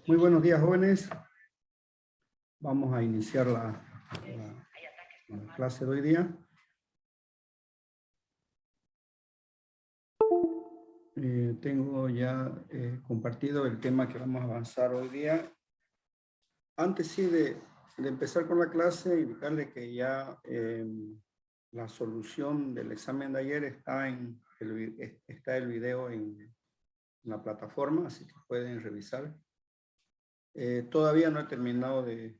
Muy buenos días, jóvenes. Vamos a iniciar la clase de hoy día. Tengo ya compartido el tema que vamos a avanzar hoy día. Antes sí de empezar con la clase, indicarle que ya la solución del examen de ayer está el video en la plataforma, así que pueden revisar. Todavía no he terminado de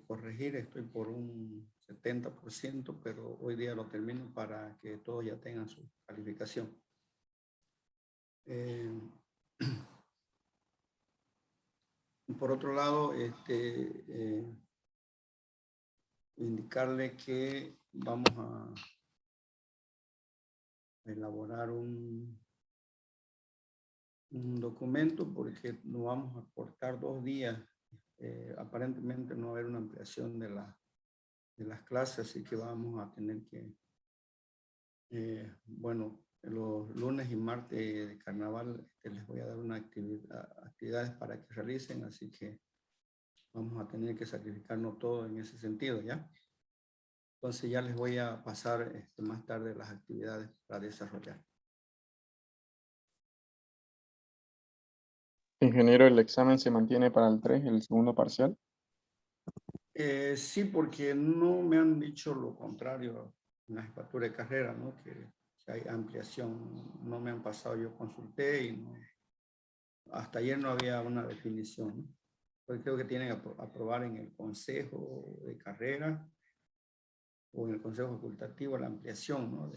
corregir, estoy por un 70%, pero hoy día lo termino para que todos ya tengan su calificación. Por otro lado, indicarle que vamos a elaborar un documento porque nos vamos a cortar 2 días. Aparentemente no va a haber una ampliación de las clases, así que vamos a tener que, bueno, los lunes y martes de carnaval les voy a dar una actividades para que realicen, así que vamos a tener que sacrificarnos todo en ese sentido, ¿ya? Entonces ya les voy a pasar más tarde las actividades para desarrollar. Ingeniero, ¿el examen se mantiene para el 3, el segundo parcial? Sí, porque no me han dicho lo contrario en la jefatura de carrera, ¿no? Que hay ampliación. No me han pasado, yo consulté y no, hasta ayer no había una definición, ¿no? Pues creo que tienen que aprobar en el consejo de carrera o en el consejo facultativo la ampliación, ¿no?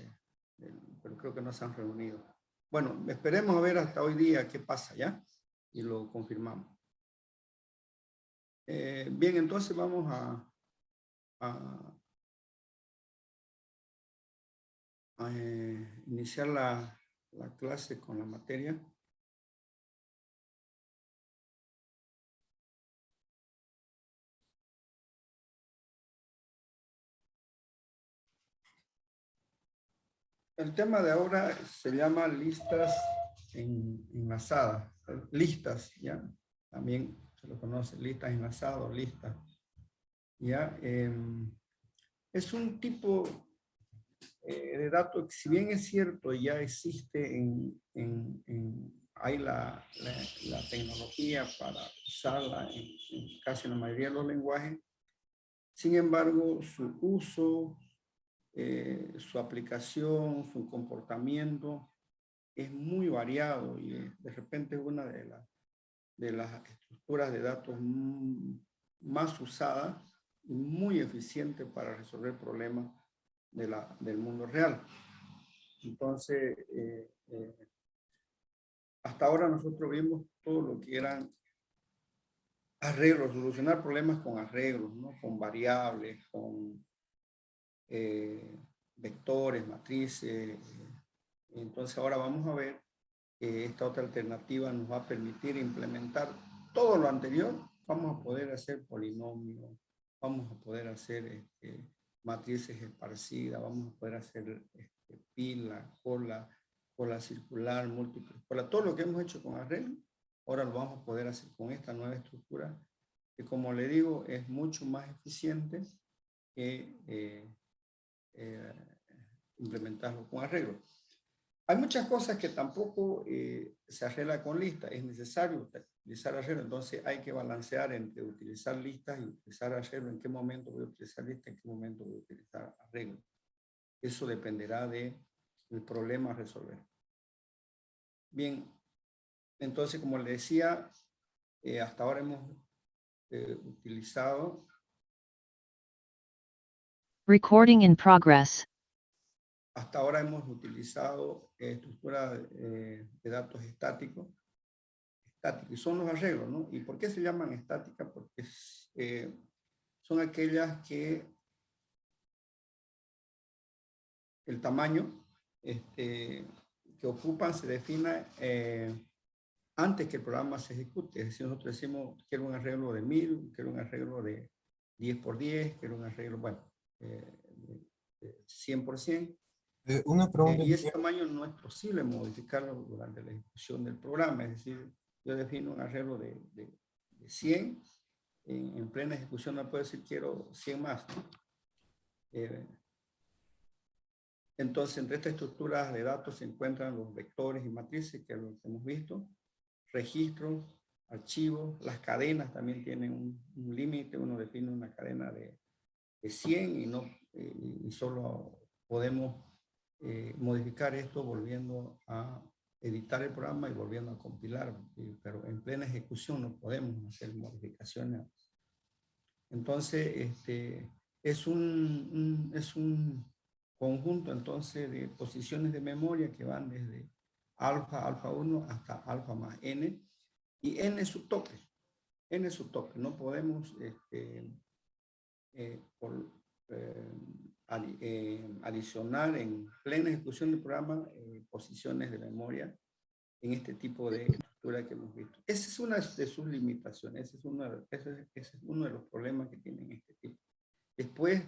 Pero creo que no se han reunido. Bueno, esperemos a ver hasta hoy día qué pasa, ¿ya? Y lo confirmamos. Bien, entonces vamos a iniciar la clase con la materia. El tema de ahora se llama listas enlazadas, listas, ¿ya? También se lo conoce, listas enlazadas, listas, ¿ya? Es un tipo de dato que, si bien es cierto, ya existe hay la tecnología para usarla en casi la mayoría de los lenguajes. Sin embargo, su uso, su aplicación, su comportamiento es muy variado y de repente es una de las estructuras de datos más usadas y muy eficiente para resolver problemas del mundo real. Entonces, hasta ahora nosotros vimos todo lo que eran arreglos, solucionar problemas con arreglos, ¿no? Con variables, con vectores, matrices. Entonces ahora vamos a ver que esta otra alternativa nos va a permitir implementar todo lo anterior. Vamos a poder hacer polinomios, vamos a poder hacer matrices esparcidas, vamos a poder hacer pila, cola circular, múltiple cola. Todo lo que hemos hecho con arreglo, ahora lo vamos a poder hacer con esta nueva estructura, que, como le digo, es mucho más eficiente que implementarlo con arreglo. Hay muchas cosas que tampoco se arregla con listas. Es necesario utilizar arreglo, entonces hay que balancear entre utilizar listas y utilizar arreglo. ¿En qué momento voy a utilizar listas? ¿En qué momento voy a utilizar arreglo? Eso dependerá del problema a resolver. Bien, entonces, como le decía, hasta ahora hemos utilizado... Recording in progress. Hasta ahora hemos utilizado estructuras de datos estáticos, y son los arreglos, ¿no? ¿Y por qué se llaman estáticas? Porque son aquellas que el tamaño que ocupan se define antes que el programa se ejecute. Es decir, nosotros decimos, quiero un arreglo de 1000, quiero un arreglo de 10 por 10, quiero un arreglo, bueno, de 100 por 100. Una pregunta. Y ese tamaño no es posible modificarlo durante la ejecución del programa. Es decir, yo defino un arreglo de 100, en plena ejecución no puedo decir quiero 100 más, ¿no? Entonces, entre estas estructuras de datos se encuentran los vectores y matrices, que es lo que hemos visto, registros, archivos, las cadenas también tienen un límite, uno define una cadena de 100 y solo podemos modificar esto volviendo a editar el programa y volviendo a compilar, pero en plena ejecución no podemos hacer modificaciones. Entonces, es un conjunto entonces de posiciones de memoria que van desde alfa, alfa 1 hasta alfa más n, y n es su tope. N es su tope. No podemos adicionar en plena ejecución del programa posiciones de memoria en este tipo de estructura que hemos visto. Esa es una de sus limitaciones, ese es uno de los problemas que tienen este tipo. Después,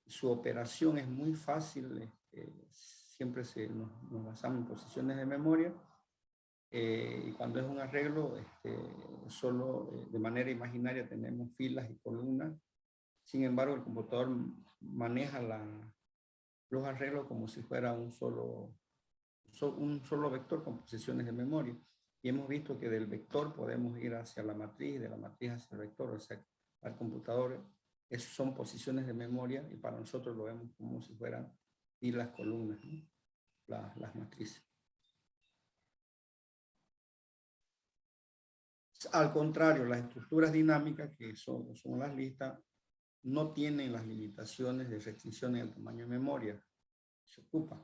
su operación es muy fácil, siempre nos basamos en posiciones de memoria, y cuando es un arreglo, solo de manera imaginaria tenemos filas y columnas. Sin embargo, el computador maneja los arreglos como si fuera un solo vector con posiciones de memoria. Y hemos visto que del vector podemos ir hacia la matriz y de la matriz hacia el vector. O sea, al computador son posiciones de memoria y para nosotros lo vemos como si fueran filas, columnas, ¿no? Las matrices. Al contrario, las estructuras dinámicas, que son las listas, no tienen las limitaciones de restricción en el tamaño de memoria. Se ocupa.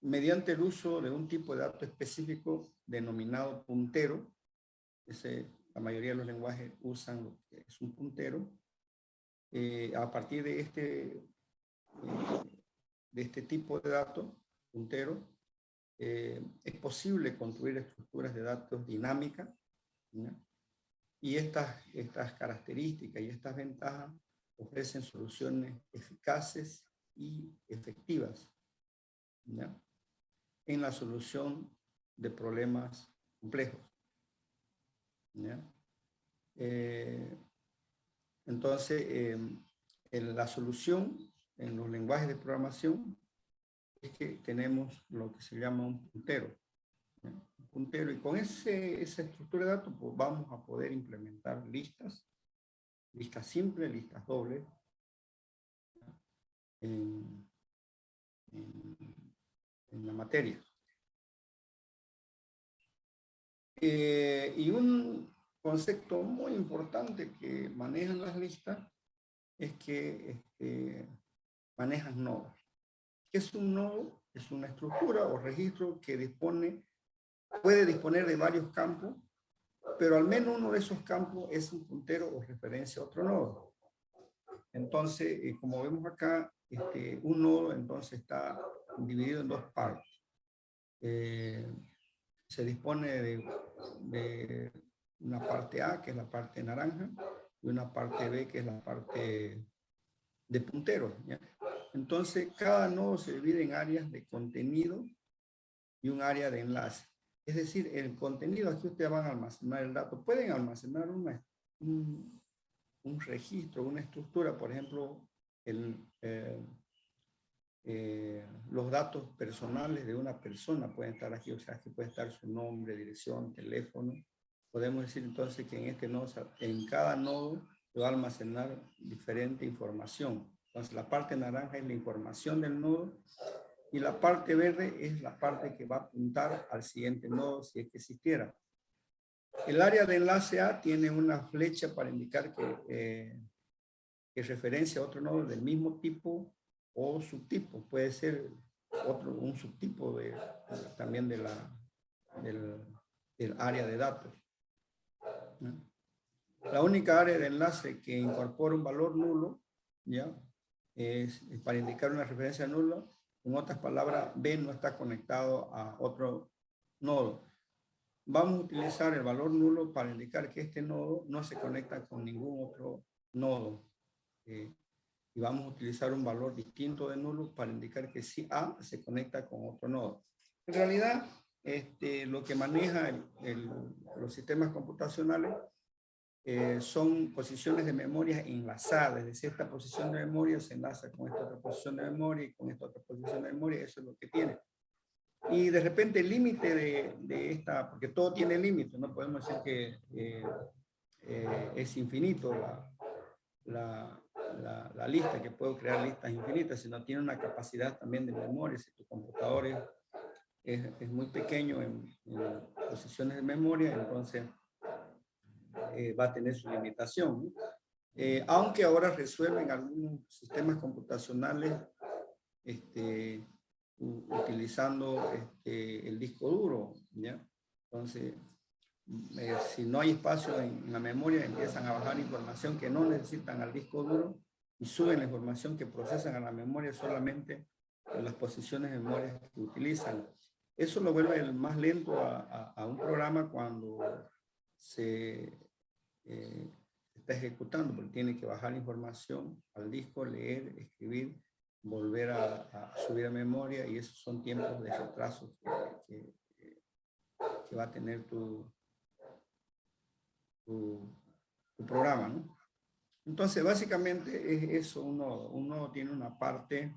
Mediante el uso de un tipo de dato específico denominado puntero, la mayoría de los lenguajes usan lo que es un puntero, a partir de este tipo de dato, puntero, es posible construir estructuras de datos dinámicas, ¿no? Y estas características y estas ventajas ofrecen soluciones eficaces y efectivas, ¿no? En la solución de problemas complejos, ¿no? Entonces, la solución en los lenguajes de programación es que tenemos lo que se llama un puntero, ¿no? Un puntero, y con esa estructura de datos pues, vamos a poder implementar listas simples, listas dobles, ¿no? en la materia. Y un concepto muy importante que manejan las listas es que manejan nodos. ¿Qué es un nodo? Es una estructura o registro que puede disponer de varios campos, pero al menos uno de esos campos es un puntero o referencia a otro nodo. Entonces, como vemos acá, un nodo entonces está dividido en dos partes. Se dispone de una parte A, que es la parte naranja, y una parte B, que es la parte de punteros, ¿ya? Entonces, cada nodo se divide en áreas de contenido y un área de enlace. Es decir, el contenido, aquí ustedes van a almacenar el dato. Pueden almacenar un registro, una estructura, por ejemplo, los datos personales de una persona pueden estar aquí, o sea, aquí puede estar su nombre, dirección, teléfono. Podemos decir entonces que en este nodo, en cada nodo, se va a almacenar diferente información. Entonces, la parte naranja es la información del nodo y la parte verde es la parte que va a apuntar al siguiente nodo si es que existiera. El área de enlace A tiene una flecha para indicar que referencia a otro nodo del mismo tipo o subtipo. Puede ser un subtipo también del área de datos, ¿no? La única área de enlace que incorpora un valor nulo, ¿ya? Es para indicar una referencia nula. En otras palabras, B no está conectado a otro nodo. Vamos a utilizar el valor nulo para indicar que este nodo no se conecta con ningún otro nodo. Y vamos a utilizar un valor distinto de nulo para indicar que sí A se conecta con otro nodo. En realidad, lo que maneja los sistemas computacionales son posiciones de memoria enlazadas, es decir, esta posición de memoria se enlaza con esta otra posición de memoria y con esta otra posición de memoria, eso es lo que tiene. Y de repente el límite de esta, porque todo tiene límite, no podemos decir que es infinito la lista, que puedo crear listas infinitas, sino tiene una capacidad también de memoria. Si tu computador es muy pequeño en posiciones de memoria, entonces va a tener su limitación, ¿no? Aunque ahora resuelven algunos sistemas computacionales utilizando el disco duro, ¿ya? Entonces, si no hay espacio en la memoria, empiezan a bajar información que no necesitan al disco duro y suben la información que procesan a la memoria solamente en las posiciones de memoria que utilizan. Eso lo vuelve más lento a un programa cuando se está ejecutando, porque tiene que bajar información al disco, leer, escribir, volver a subir a memoria, y esos son tiempos de retraso que va a tener tu programa, ¿no? Entonces, básicamente es eso. Uno tiene una parte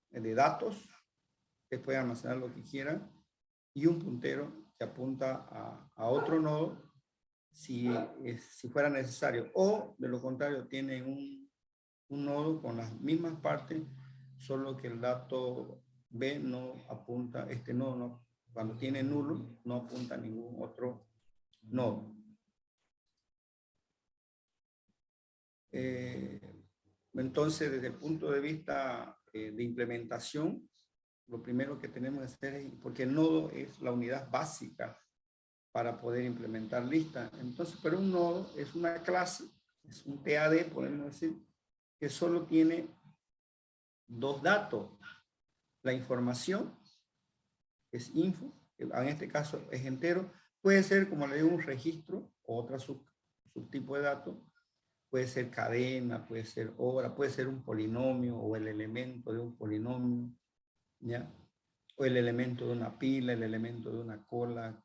de datos que puede almacenar lo que quiera y un puntero que apunta a otro nodo si fuera necesario, o de lo contrario tiene un nodo con las mismas partes, solo que el dato B no apunta, este nodo no, cuando tiene nulo no apunta a ningún otro nodo. Entonces, desde el punto de vista de implementación, lo primero que tenemos que hacer es, porque el nodo es la unidad básica para poder implementar listas. Entonces, pero un nodo es una clase, es un TAD, podemos decir, que solo tiene dos datos. La información, que es info, que en este caso es entero, puede ser, como le digo, un registro o otro subtipo de datos. Puede ser cadena, puede ser hora, puede ser un polinomio o el elemento de un polinomio, ¿ya? O el elemento de una pila, el elemento de una cola,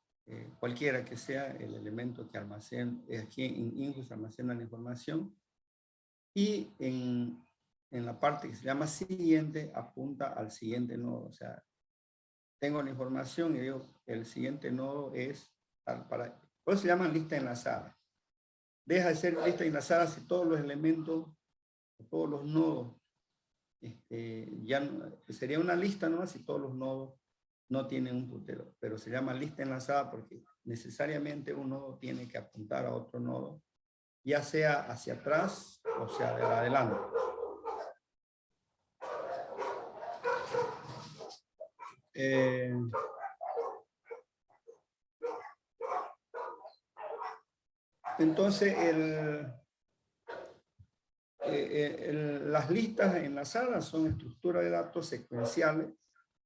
cualquiera que sea el elemento que almacena. Aquí en Info se almacena la información, y en la parte que se llama siguiente apunta al siguiente nodo. O sea, tengo la información y digo, el siguiente nodo es por eso se llama lista enlazada. Deja de ser lista enlazada si todos los elementos, todos los nodos, ya no, sería una lista, ¿no? Si todos los nodos no tienen un puntero, pero se llama lista enlazada porque necesariamente un nodo tiene que apuntar a otro nodo, ya sea hacia atrás o sea de adelante. Entonces, las listas enlazadas son estructuras de datos secuenciales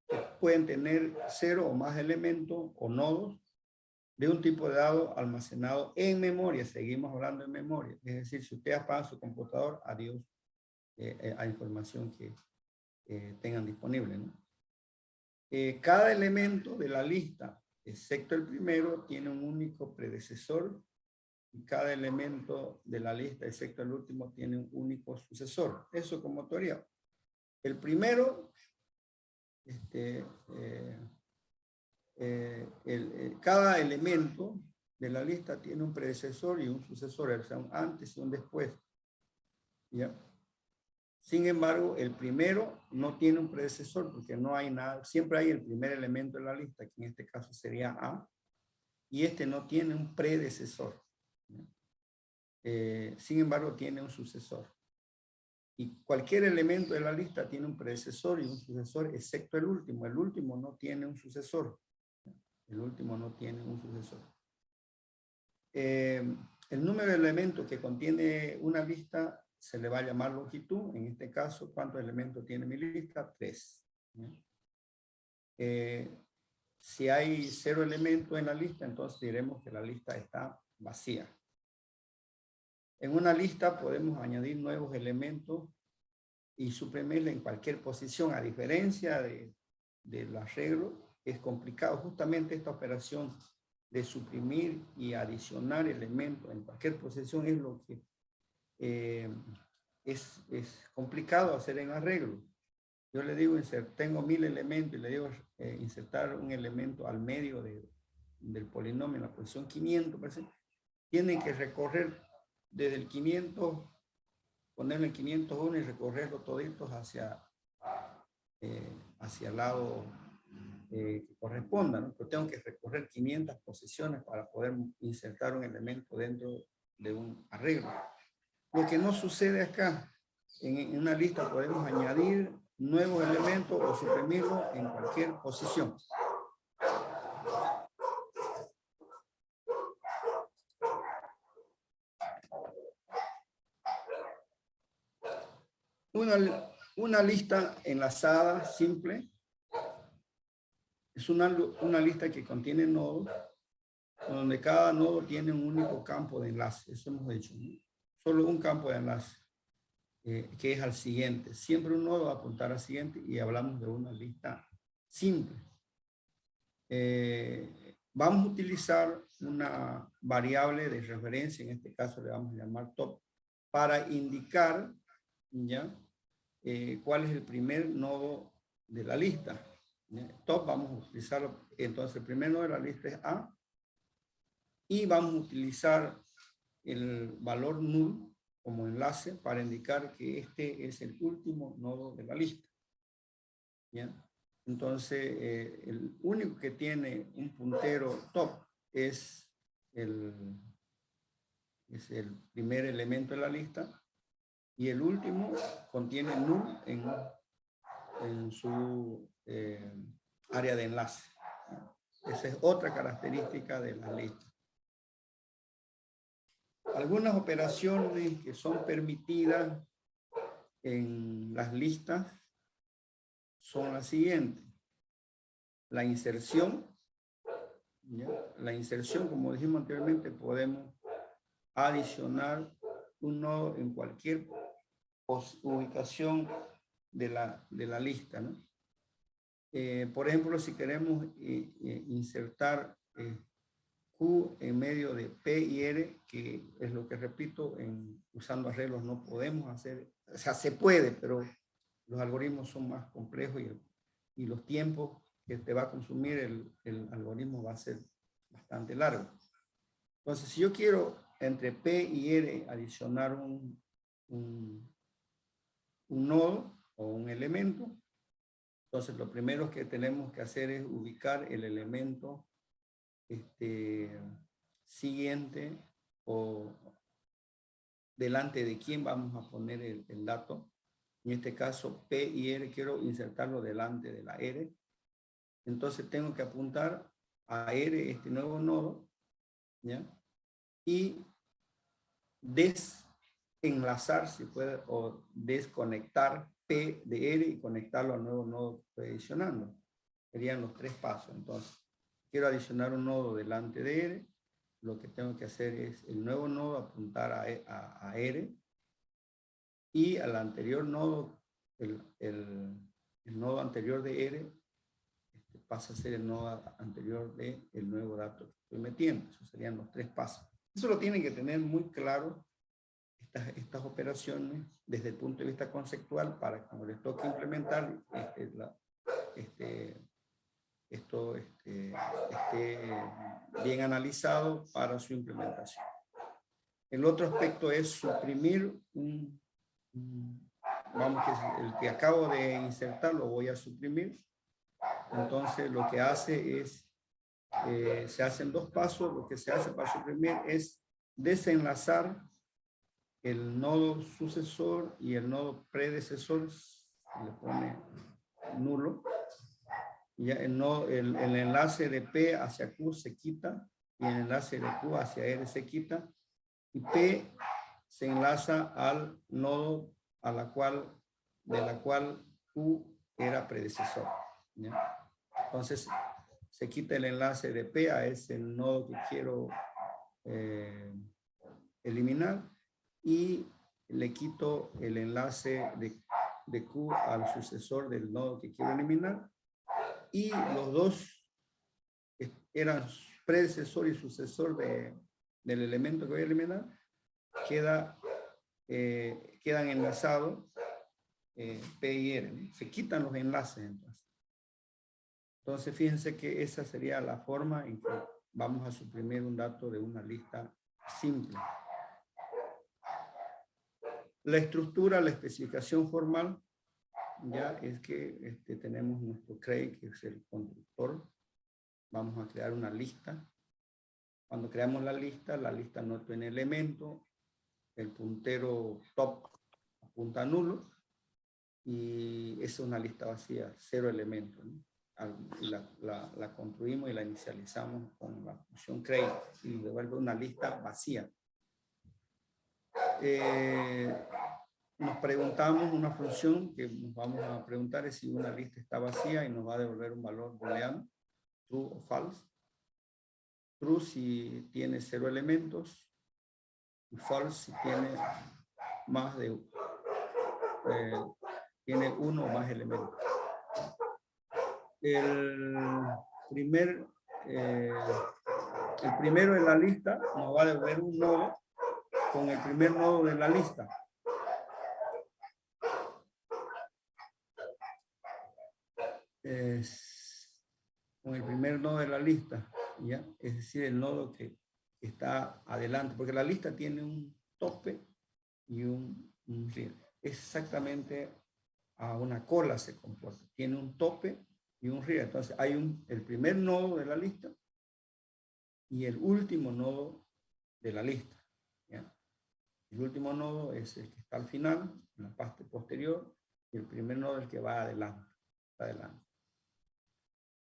que pueden tener 0 o más elementos o nodos de un tipo de dado almacenado en memoria. Seguimos hablando de memoria. Es decir, si usted apaga su computador, adiós a información que tengan disponible, ¿no? Cada elemento de la lista, excepto el primero, tiene un único predecesor, y cada elemento de la lista, excepto el último, tiene un único sucesor. Eso como teoría. El primero, cada elemento de la lista tiene un predecesor y un sucesor, o sea, un antes y un después. ¿Ya? Sin embargo, el primero no tiene un predecesor porque no hay nada, siempre hay el primer elemento de la lista, que en este caso sería A, y este no tiene un predecesor. Sin embargo, tiene un sucesor. Y cualquier elemento de la lista tiene un predecesor y un sucesor, excepto el último. El último no tiene un sucesor. El último no tiene un sucesor. El número de elementos que contiene una lista se le va a llamar longitud. En este caso, ¿cuántos elementos tiene mi lista? 3. Si hay 0 elementos en la lista, entonces diremos que la lista está vacía. En una lista podemos añadir nuevos elementos y suprimirla en cualquier posición, a diferencia del arreglo. es complicado. Justamente esta operación de suprimir y adicionar elementos en cualquier procesión es lo que es complicado hacer en arreglo. Yo le digo, tengo 1000 elementos y le digo insertar un elemento al medio del polinomio en la posición 500, parece. Tienen que recorrer desde el 500, ponerle el 501 y recorrerlo toditos hacia el lado que corresponda, ¿no? Pero tengo que recorrer 500 posiciones para poder insertar un elemento dentro de un arreglo. Lo que no sucede acá, en una lista podemos añadir nuevos elementos o suprimirlos en cualquier posición. Una lista enlazada simple es una lista que contiene nodos, donde cada nodo tiene un único campo de enlace. Eso hemos dicho, ¿no? Solo un campo de enlace, que es al siguiente. Siempre un nodo va a apuntar al siguiente y hablamos de una lista simple. Vamos a utilizar una variable de referencia, en este caso le vamos a llamar top, para indicar, ¿ya? Cuál es el primer nodo de la lista. Top vamos a utilizarlo, entonces el primer nodo de la lista es A, y vamos a utilizar el valor null como enlace para indicar que este es el último nodo de la lista. ¿Ya? Entonces, el único que tiene un puntero top es el primer elemento de la lista, y el último contiene null en su área de enlace. Esa es otra característica de la lista. Algunas operaciones que son permitidas en las listas son las siguientes. La inserción. ¿Ya? La inserción, como dijimos anteriormente, podemos adicionar un nodo en cualquier ubicación de la lista, ¿no? Por ejemplo, si queremos insertar Q en medio de P y R, que es lo que repito, usando arreglos no podemos hacer, o sea, se puede, pero los algoritmos son más complejos y los tiempos que te va a consumir el algoritmo va a ser bastante largo. Entonces, si yo quiero entre P y R adicionar un nodo o un elemento, entonces lo primero que tenemos que hacer es ubicar el elemento siguiente o delante de quién vamos a poner el dato. En este caso, P y R, quiero insertarlo delante de la R. Entonces tengo que apuntar a R, este nuevo nodo, ¿ya? Y desenlazar, si puede, o desconectar P de R y conectarlo al nuevo nodo que estoy adicionando. Serían los 3 pasos. Entonces, quiero adicionar un nodo delante de R. Lo que tengo que hacer es el nuevo nodo apuntar a R, y al anterior nodo, el nodo anterior de R pasa a ser el nodo anterior del nuevo dato que estoy metiendo. Esos serían los 3 pasos. Eso lo tienen que tener muy claro, estas operaciones, desde el punto de vista conceptual, para que cuando les toque implementar esto esté bien analizado para su implementación. El otro aspecto es suprimir vamos, que el que acabo de insertar lo voy a suprimir. Entonces lo que hace es, se hacen 2 pasos. Lo que se hace para suprimir es desenlazar el nodo sucesor y el nodo predecesor, se le pone nulo. Ya el enlace de P hacia Q se quita, y el enlace de Q hacia R se quita, y P se enlaza al nodo de la cual Q era predecesor, ¿ya? Entonces se quita el enlace de P a ese nodo que quiero eliminar, y le quito el enlace de Q al sucesor del nodo que quiero eliminar, y los 2 eran predecesor y sucesor del elemento que voy a eliminar, quedan enlazados P y R, ¿no? Se quitan los enlaces entonces. Entonces fíjense que esa sería la forma en que vamos a suprimir un dato de una lista simple. La estructura, la especificación formal, ya es que tenemos nuestro CREI, que es el constructor. Vamos a crear una lista. Cuando creamos la lista no tiene elemento, el puntero top apunta a nulo, y es una lista vacía, 0 elementos, ¿no? La construimos y la inicializamos con la función create y nos devuelve una lista vacía. Nos preguntamos una función que nos vamos a preguntar es si una lista está vacía y nos va a devolver un valor booleano, true o false. True si tiene 0 elementos y false si tiene más de tiene 1 o más elementos. El primero de la lista nos va a devolver un nodo con el primer nodo de la lista. Con el primer nodo de la lista, ¿ya? Es decir, el nodo que está adelante, porque la lista tiene un tope y un riel. Exactamente a una cola se comporta. Tiene un tope y un riel. Entonces hay el primer nodo de la lista y el último nodo de la lista, ¿ya? El último nodo es el que está al final, en la parte posterior, y el primer nodo es el que va adelante.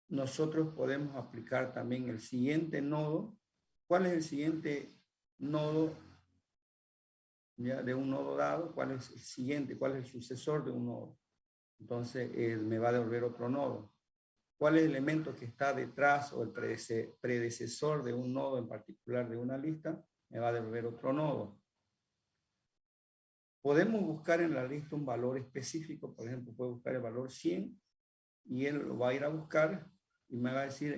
Nosotros podemos aplicar también el siguiente nodo. ¿Cuál es el siguiente nodo, ya, de un nodo dado? ¿Cuál es el siguiente? ¿Cuál es el sucesor de un nodo? Entonces me va a devolver otro nodo. ¿Cuál es el elemento que está detrás o el predecesor de un nodo en particular de una lista? Me va a devolver otro nodo. Podemos buscar en la lista un valor específico. Por ejemplo, puedo buscar el valor 100 y él lo va a ir a buscar y me va a decir,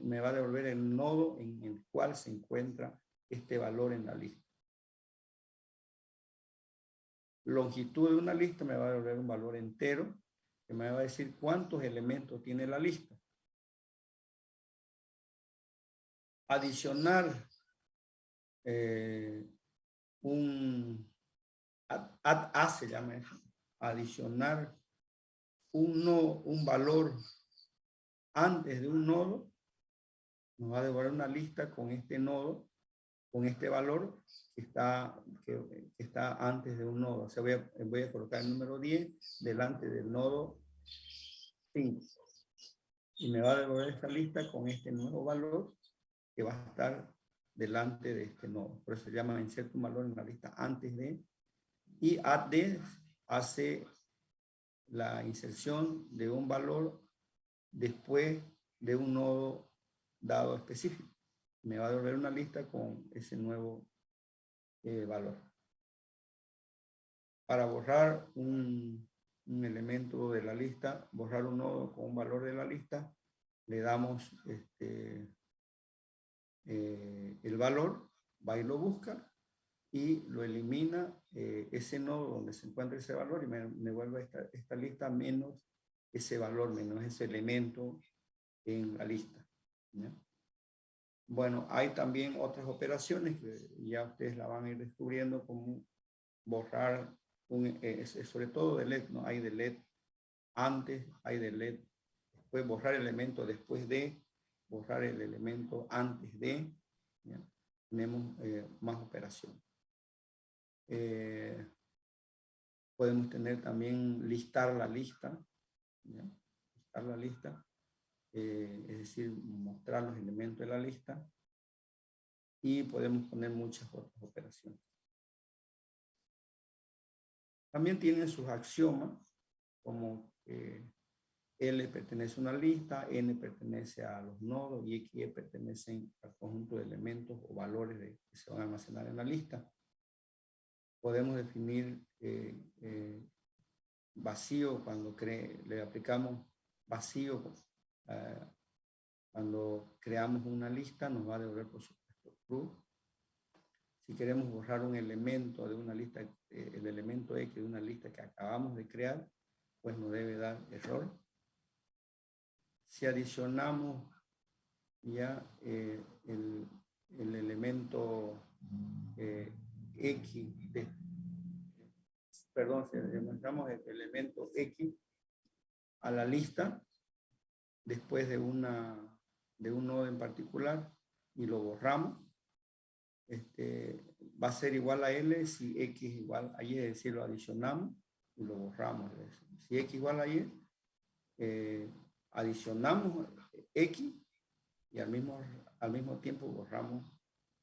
me va a devolver el nodo en el cual se encuentra este valor en la lista. Longitud de una lista me va a devolver un valor entero que me va a decir cuántos elementos tiene la lista. Adicionar add se llama eso. Adicionar un valor antes de un nodo nos va a devolver una lista con este nodo, con este valor que está antes de un nodo. O sea, voy a colocar el número 10 delante del nodo 5. Y me va a devolver esta lista con este nuevo valor que va a estar delante de este nodo. Por eso se llama inserta un valor en la lista antes de. Y add hace la inserción de un valor después de un nodo dado específico. Me va a devolver una lista con ese nuevo valor. Para borrar un elemento de la lista, borrar un nodo con un valor de la lista, le damos el valor, va y lo busca y lo elimina ese nodo donde se encuentra ese valor y me vuelve esta lista menos ese valor, menos ese elemento en la lista, ¿ya? Bueno, hay también otras operaciones que ya ustedes la van a ir descubriendo, como borrar, sobre todo delete, ¿no? Hay delete antes, hay delete después, borrar el elemento después de, borrar el elemento antes de, ¿ya? Tenemos más operaciones. Podemos tener también listar la lista, ¿ya? Listar la lista. Es decir, mostrar los elementos de la lista, y podemos poner muchas otras operaciones. También tienen sus axiomas, como L pertenece a una lista, N pertenece a los nodos y X pertenecen al conjunto de elementos o valores que se van a almacenar en la lista. Podemos definir vacío cuando le aplicamos vacío Cuando creamos una lista nos va a devolver por supuesto true. Si queremos borrar un elemento de una lista, el elemento X de una lista que acabamos de crear, pues nos debe dar error. Si adicionamos ya el elemento X, si demostramos el elemento X a la lista, después de un nodo en particular, y lo borramos, va a ser igual a L si X igual a Y, es decir, lo adicionamos y lo borramos. Si X igual a Y, adicionamos X y al mismo tiempo borramos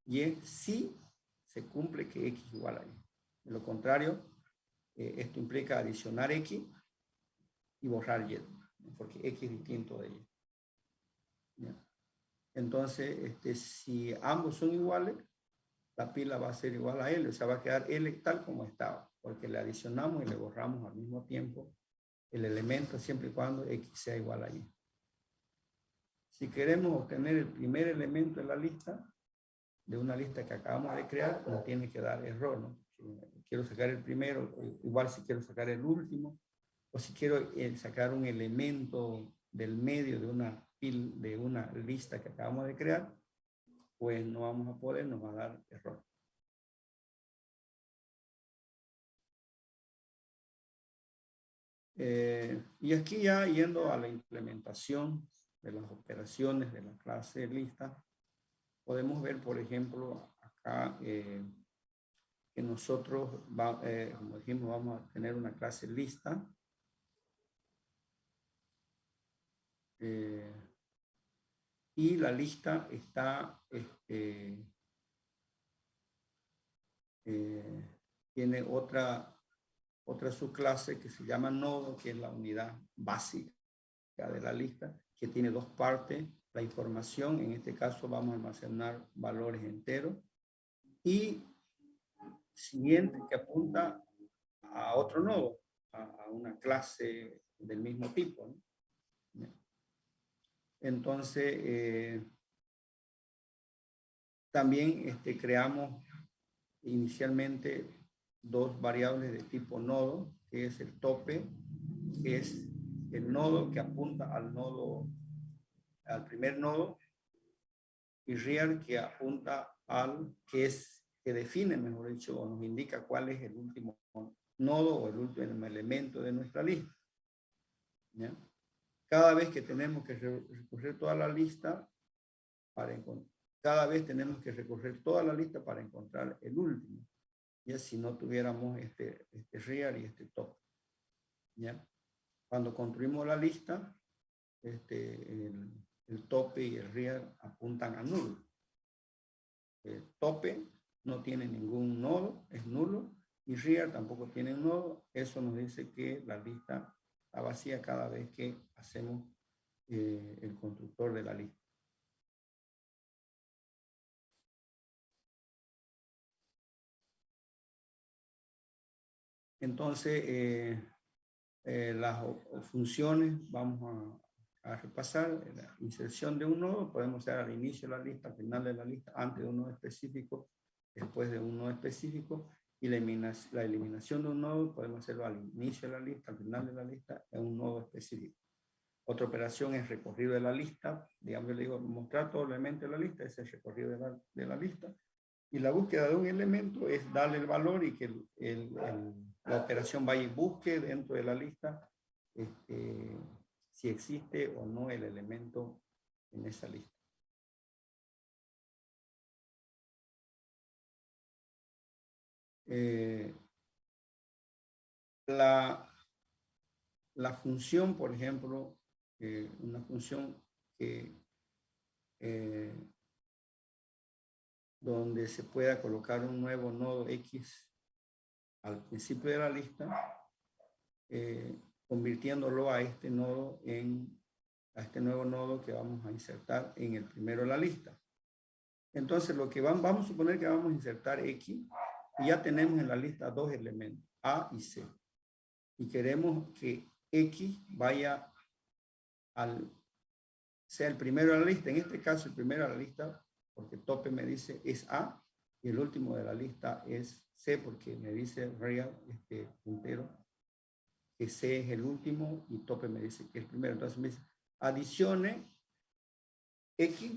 Y si se cumple que X igual a Y. De lo contrario, esto implica adicionar X y borrar Y, porque X es distinto de Y. ¿Ya? Entonces, si ambos son iguales, la pila va a ser igual a L, o sea, va a quedar L tal como estaba, porque le adicionamos y le borramos al mismo tiempo el elemento siempre y cuando X sea igual a Y. Si queremos obtener el primer elemento de la lista, de una lista que acabamos de crear, nos tiene que dar error, ¿no? Si quiero sacar el primero, igual si quiero sacar el último, o si quiero sacar un elemento del medio de una lista que acabamos de crear, pues no vamos a poder, nos va a dar error. Y aquí ya yendo a la implementación de las operaciones de la clase lista, podemos ver, por ejemplo, acá que nosotros, como dijimos, vamos a tener una clase lista. Y la lista está, tiene otra subclase que se llama nodo, que es la unidad básica de la lista, que tiene dos partes. La información, en este caso vamos a almacenar valores enteros, y siguiente, que apunta a otro nodo, a una clase del mismo tipo, ¿no? Entonces, también creamos inicialmente dos variables de tipo nodo, que es el tope, que es el nodo que apunta al primer nodo, y real, que apunta que define, mejor dicho, o nos indica cuál es el último nodo o el último elemento de nuestra lista. ¿Ya? Cada vez que tenemos que recorrer toda la lista cada vez tenemos que recorrer toda la lista para encontrar el último. Ya si no tuviéramos este real y este top. ¿Ya? Cuando construimos la lista, el tope y el real apuntan a nulo. El tope no tiene ningún nodo, es nulo, y real tampoco tiene un nodo. Eso nos dice que la lista está vacía cada vez que hacemos el constructor de la lista. Entonces, las funciones vamos a repasar. La inserción de un nodo podemos hacer al inicio de la lista, al final de la lista, antes de un nodo específico, después de un nodo específico, y la eliminación de un nodo podemos hacerlo al inicio de la lista, al final de la lista, en un nodo específico. Otra operación es recorrido de la lista. Digamos, yo le digo mostrar todo el elemento de la lista, ese es el recorrido de la lista. Y la búsqueda de un elemento es darle el valor y que la operación vaya y busque dentro de la lista si existe o no el elemento en esa lista. La función, por ejemplo, una función que donde se pueda colocar un nuevo nodo X al principio de la lista, convirtiéndolo a este nuevo nodo que vamos a insertar en el primero de la lista. Entonces, lo que vamos a suponer que vamos a insertar X, y ya tenemos en la lista dos elementos, A y C. Y queremos que X vaya sea el primero de la lista. En este caso, el primero de la lista, porque tope me dice es A, y el último de la lista es C, porque me dice real, puntero, que C es el último, y tope me dice que es el primero. Entonces me dice, adicione X,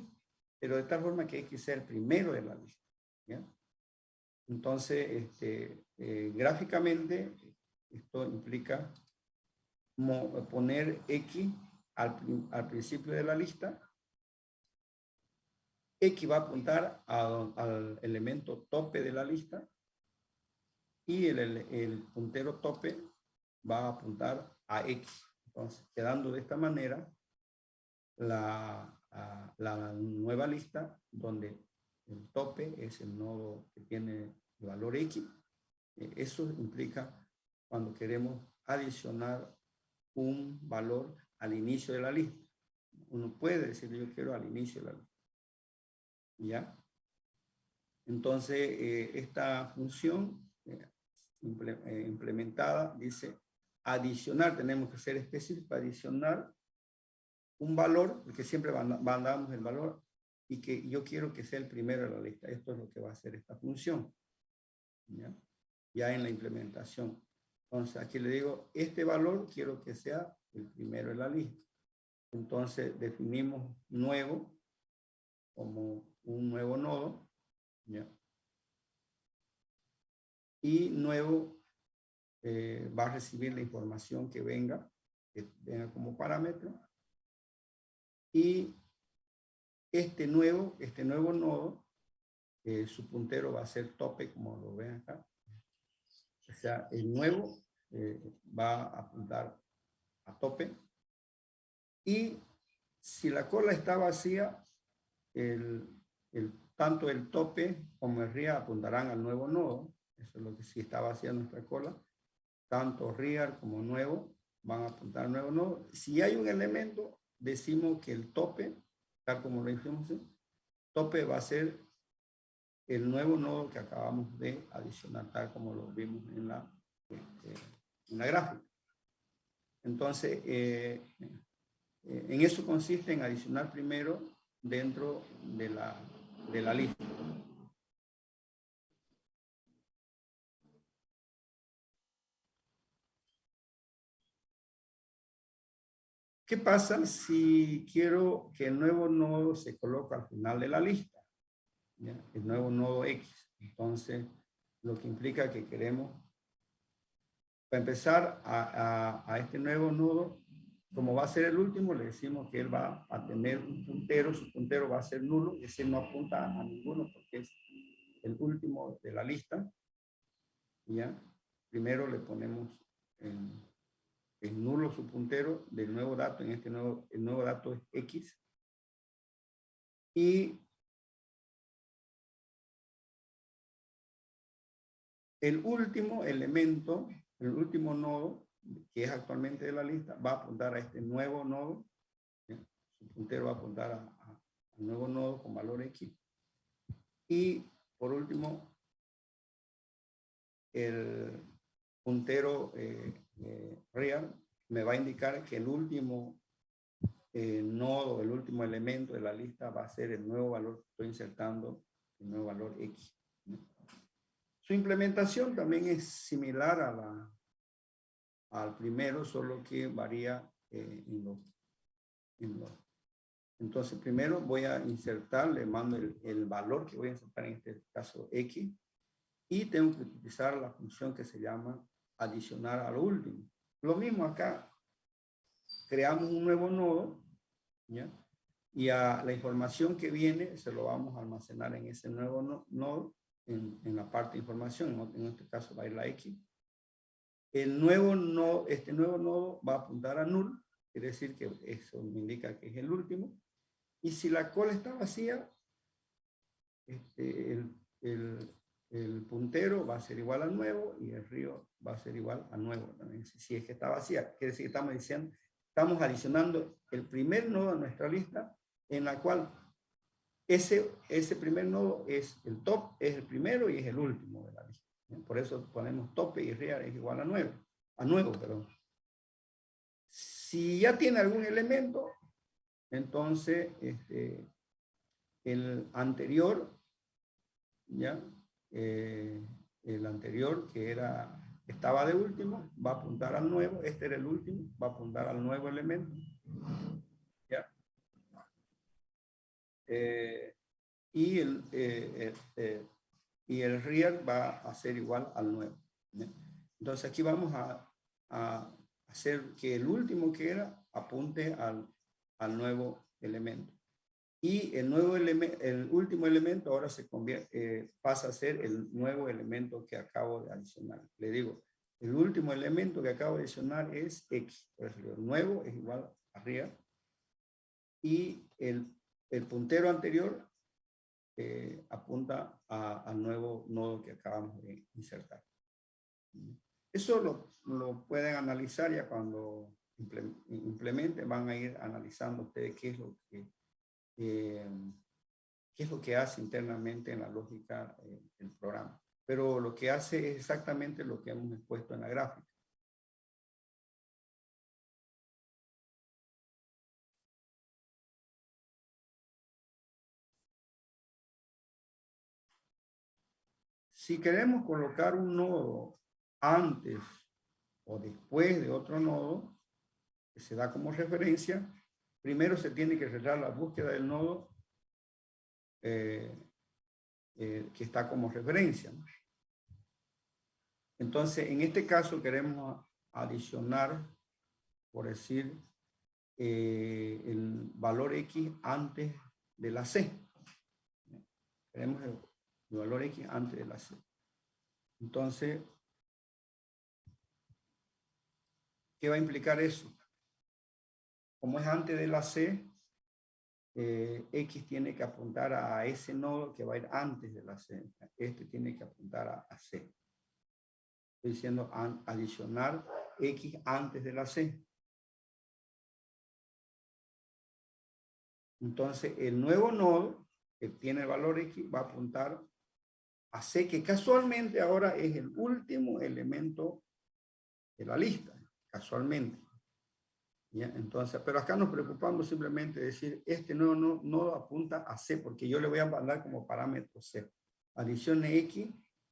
pero de tal forma que X sea el primero de la lista, ¿ya? Entonces, gráficamente, esto implica poner X al principio de la lista. X va a apuntar al elemento tope de la lista y el puntero tope va a apuntar a X. Entonces, quedando de esta manera la nueva lista donde el tope es el nodo que tiene el valor X. Eso implica cuando queremos adicionar un valor al inicio de la lista. Uno puede decir yo quiero al inicio de la lista. ¿Ya? Entonces, esta función implementada dice adicionar, tenemos que ser específicos para adicionar un valor, porque siempre mandamos el valor, y que yo quiero que sea el primero de la lista. Esto es lo que va a hacer esta función. Ya en la implementación. Entonces, aquí le digo, este valor quiero que sea el primero de la lista. Entonces, definimos nuevo como un nuevo nodo, ¿ya? Y nuevo va a recibir la información que venga como parámetro. Y este nuevo nodo, su puntero va a ser tope, como lo ven acá. O sea, el nuevo va a apuntar a tope. Y si la cola está vacía, tanto el tope como el real apuntarán al nuevo nodo. Eso es lo que si está vacía nuestra cola. Tanto real como nuevo van a apuntar al nuevo nodo. Si hay un elemento, decimos que el tope, tal como lo dijimos, tope va a ser el nuevo nodo que acabamos de adicionar, tal como lo vimos en la gráfica. Entonces, en eso consiste en adicionar primero dentro de la lista. ¿Qué pasa si quiero que el nuevo nodo se coloque al final de la lista? ¿Ya? El nuevo nodo X. Entonces, lo que implica que queremos, para empezar a este nuevo nodo, como va a ser el último, le decimos que él va a tener un puntero, su puntero va a ser nulo, es decir, no apunta a ninguno porque es el último de la lista. ¿Ya? Primero le ponemos en nulo su puntero del nuevo dato, en el nuevo dato es X. Y el último elemento, el último nodo, que es actualmente de la lista, va a apuntar a este nuevo nodo. ¿Sí? Su puntero va a apuntar al nuevo nodo con valor X. Y por último, el puntero real me va a indicar que el último nodo, el último elemento de la lista va a ser el nuevo valor que estoy insertando, el nuevo valor X. Su implementación también es similar al primero, solo que varía Entonces, primero voy a insertar, le mando el valor que voy a insertar, en este caso X, y tengo que utilizar la función que se llama adicionar a lo último. Lo mismo acá, creamos un nuevo nodo, ¿ya? Y a la información que viene se lo vamos a almacenar en ese nuevo nodo, en la parte de información, en este caso va a ir la X. Este nuevo nodo va a apuntar a null, quiere decir que eso me indica que es el último. Y si la cola está vacía, el puntero va a ser igual a nuevo y el río va a ser igual a nuevo también, si es que está vacía. Quiere decir que estamos adicionando el primer nodo a nuestra lista, en la cual ese primer nodo es el top, es el primero y es el último de la lista. Por eso ponemos tope y real es igual a nuevo, perdón. Si ya tiene algún elemento, Entonces, el anterior, ¿ya? El anterior que estaba de último, va a apuntar al nuevo. Este era el último, va a apuntar al nuevo elemento. ¿Ya? Y el real va a ser igual al nuevo. ¿Ya? Entonces aquí vamos a hacer que el último que era apunte al nuevo elemento. Y el último elemento ahora se convierte, pasa a ser el nuevo elemento que acabo de adicionar. Le digo, el último elemento que acabo de adicionar es X. Por eso el nuevo es igual a real. Y el puntero anterior apunta al nuevo nodo que acabamos de insertar. Eso lo pueden analizar ya cuando implementen, van a ir analizando ustedes qué es lo que hace internamente en la lógica del programa. Pero lo que hace es exactamente lo que hemos expuesto en la gráfica. Si queremos colocar un nodo antes o después de otro nodo, que se da como referencia, primero se tiene que realizar la búsqueda del nodo que está como referencia, ¿no? Entonces, en este caso queremos adicionar, por decir, el valor X antes de la C. Queremos el valor X antes de la C. Entonces, ¿qué va a implicar eso? Como es antes de la C, X tiene que apuntar a ese nodo que va a ir antes de la C. Este tiene que apuntar a C. Estoy diciendo adicionar X antes de la C. Entonces, el nuevo nodo que tiene el valor X va a apuntar a C, que casualmente ahora es el último elemento de la lista. Casualmente. ¿Ya? Entonces, pero acá nos preocupamos simplemente de decir, este nuevo nodo apunta a C, porque yo le voy a mandar como parámetro C. Adicione X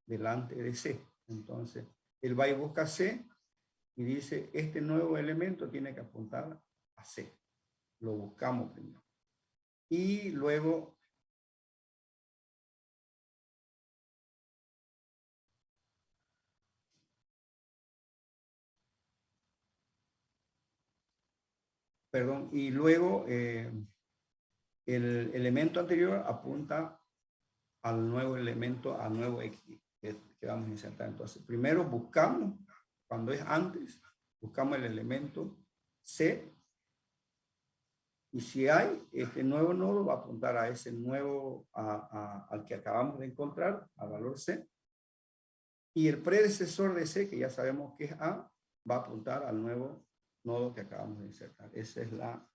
delante de C. Entonces, él va y busca C y dice, este nuevo elemento tiene que apuntar a C. Lo buscamos primero. Y luego, el elemento anterior apunta al nuevo elemento, al nuevo X que vamos a insertar. Entonces, primero buscamos, cuando es antes, buscamos el elemento C, y si hay, este nuevo nodo va a apuntar a ese nuevo, al que acabamos de encontrar, al valor C, y el predecesor de C, que ya sabemos que es A, va a apuntar al nuevo nodo que acabamos de insertar. Esa es la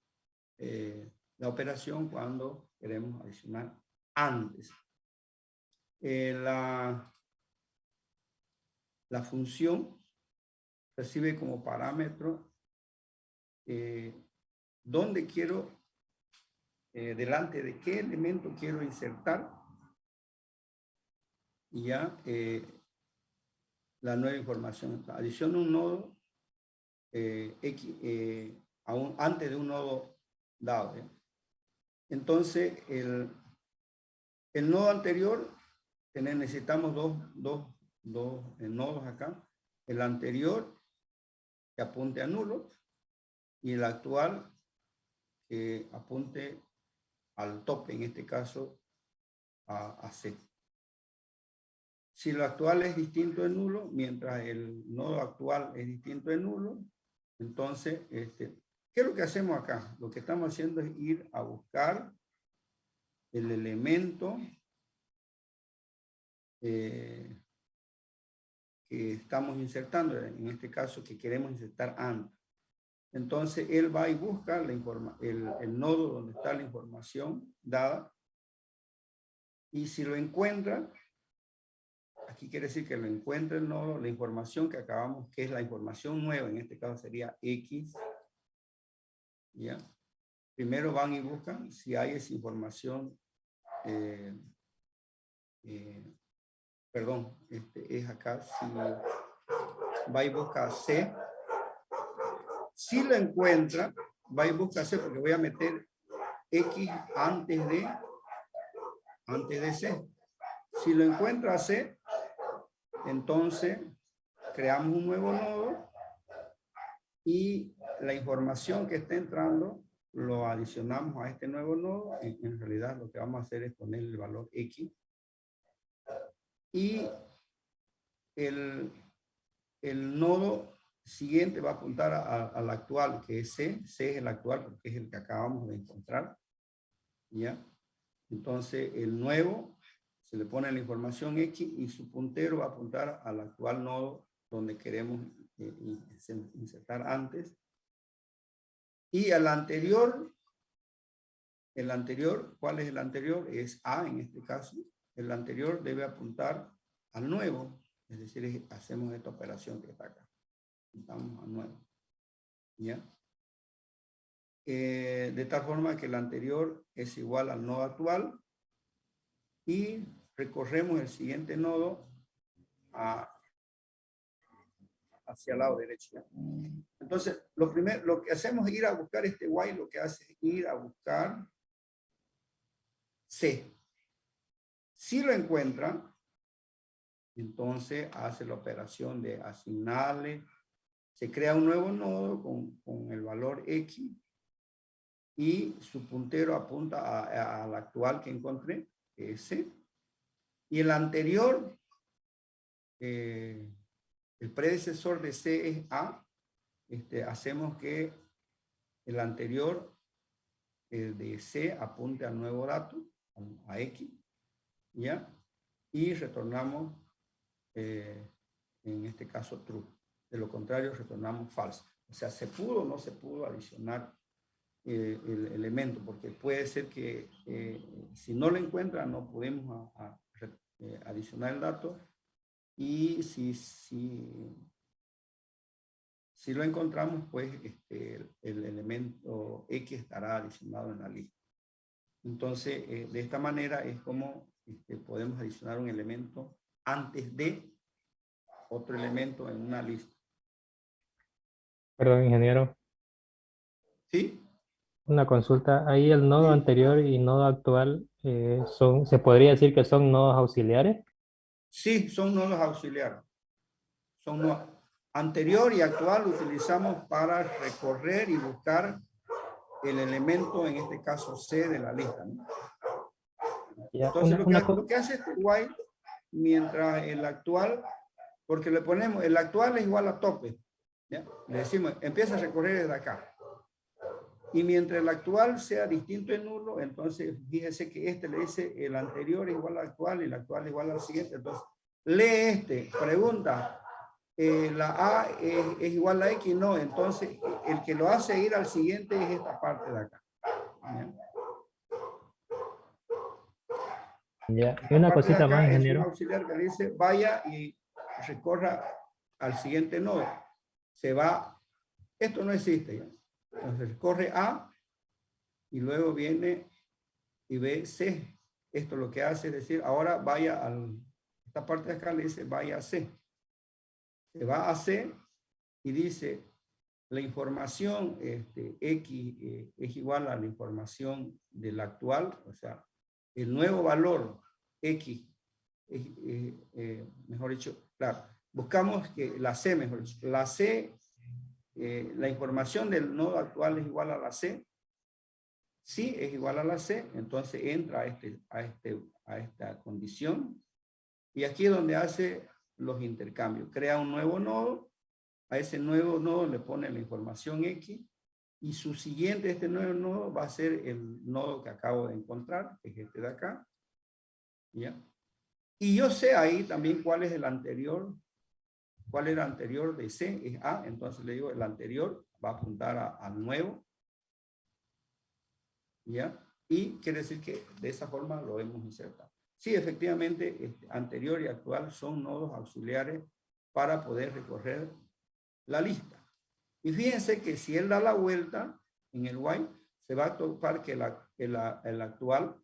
operación cuando queremos adicionar antes. La función recibe como parámetro dónde quiero, delante de qué elemento quiero insertar, y ya la nueva información. Adiciona un nodo antes de un nodo dado. Entonces, el nodo anterior, necesitamos dos nodos acá. El anterior que apunte a nulo y el actual que apunte al tope, en este caso a C. Si lo actual es distinto de nulo, mientras el nodo actual es distinto de nulo, entonces, ¿qué es lo que hacemos acá? Lo que estamos haciendo es ir a buscar el elemento que estamos insertando, en este caso que queremos insertar antes. Entonces, él va y busca el nodo donde está la información dada, y si lo encuentra, aquí quiere decir que lo encuentra el nodo, la información que acabamos, que es la información nueva, en este caso sería X, ¿ya? primero van y buscan si hay esa información, perdón, es acá, si va y busca C, si lo encuentra, va y busca C, porque voy a meter X antes de C. Si lo encuentra C, entonces creamos un nuevo nodo y la información que está entrando lo adicionamos a este nuevo nodo. En realidad lo que vamos a hacer es poner el valor X. Y el nodo siguiente va a apuntar al actual, que es C. C es el actual porque es el que acabamos de encontrar. ¿Ya? Entonces el nuevo se le pone la información X y su puntero va a apuntar al actual nodo donde queremos insertar antes. Y al anterior, ¿cuál es el anterior? Es A en este caso. El anterior debe apuntar al nuevo, es decir, hacemos esta operación que está acá. Apuntamos al nuevo. ¿Ya? De tal forma que el anterior es igual al nodo actual y recorremos el siguiente nodo hacia el lado derecho. Entonces, lo que hacemos es ir a buscar este while, lo que hace es ir a buscar C. Si lo encuentra, entonces hace la operación de asignarle, se crea un nuevo nodo con el valor X y su puntero apunta al actual que encontré, que es C. Y el anterior, el predecesor de C es A. Hacemos que el anterior de C apunte al nuevo dato, a X, ¿ya? Y retornamos, en este caso, true. De lo contrario, retornamos falso. O sea, se pudo o no se pudo adicionar el elemento, porque puede ser que si no lo encuentra, no podemos adicionar el dato. Y si lo encontramos, pues el elemento X estará adicionado en la lista. Entonces, de esta manera es como podemos adicionar un elemento antes de otro elemento en una lista. Perdón, ingeniero. ¿Sí? Una consulta. Ahí el nodo Sí. anterior y nodo actual ¿se podría decir que son nodos auxiliares? Sí, son nodos auxiliares. Anterior y actual utilizamos para recorrer y buscar el elemento, en este caso C de la lista, ¿no? Ya, Entonces lo que hace este while, mientras el actual, porque le ponemos, el actual es igual a tope, ¿ya? Le decimos, empieza a recorrer desde acá. Y mientras el actual sea distinto de nulo, entonces fíjese que le dice el anterior es igual al actual y el actual es igual al siguiente. Entonces, lee pregunta, la A es igual a X, no. Entonces, el que lo hace ir al siguiente es esta parte de acá. ¿Ya? Ya, y una cosita más, Es ingeniero. un auxiliar que dice vaya y recorra al siguiente nodo. Se va, esto no existe ya. Entonces corre A y luego viene y ve C. Esto lo que hace es decir, ahora vaya esta parte de acá le dice vaya a C. Se va a C y dice la información X es igual a la información del actual, o sea, el nuevo valor X, mejor dicho, claro, buscamos que la C, mejor dicho, la C, la información del nodo actual es igual a la C. Si es igual a la C, entonces entra a esta condición y aquí es donde hace los intercambios. Crea un nuevo nodo, a ese nuevo nodo le pone la información X y su siguiente, este nuevo nodo va a ser el nodo que acabo de encontrar, que es este de acá. ¿Ya? Y yo sé ahí también cuál es el anterior, cuál era el anterior de C, es A, entonces le digo el anterior va a apuntar al nuevo. ¿Ya? Y quiere decir que de esa forma lo hemos insertado. Sí, efectivamente, anterior y actual son nodos auxiliares para poder recorrer la lista. Y fíjense que si él da la vuelta en el while, se va a topar que el actual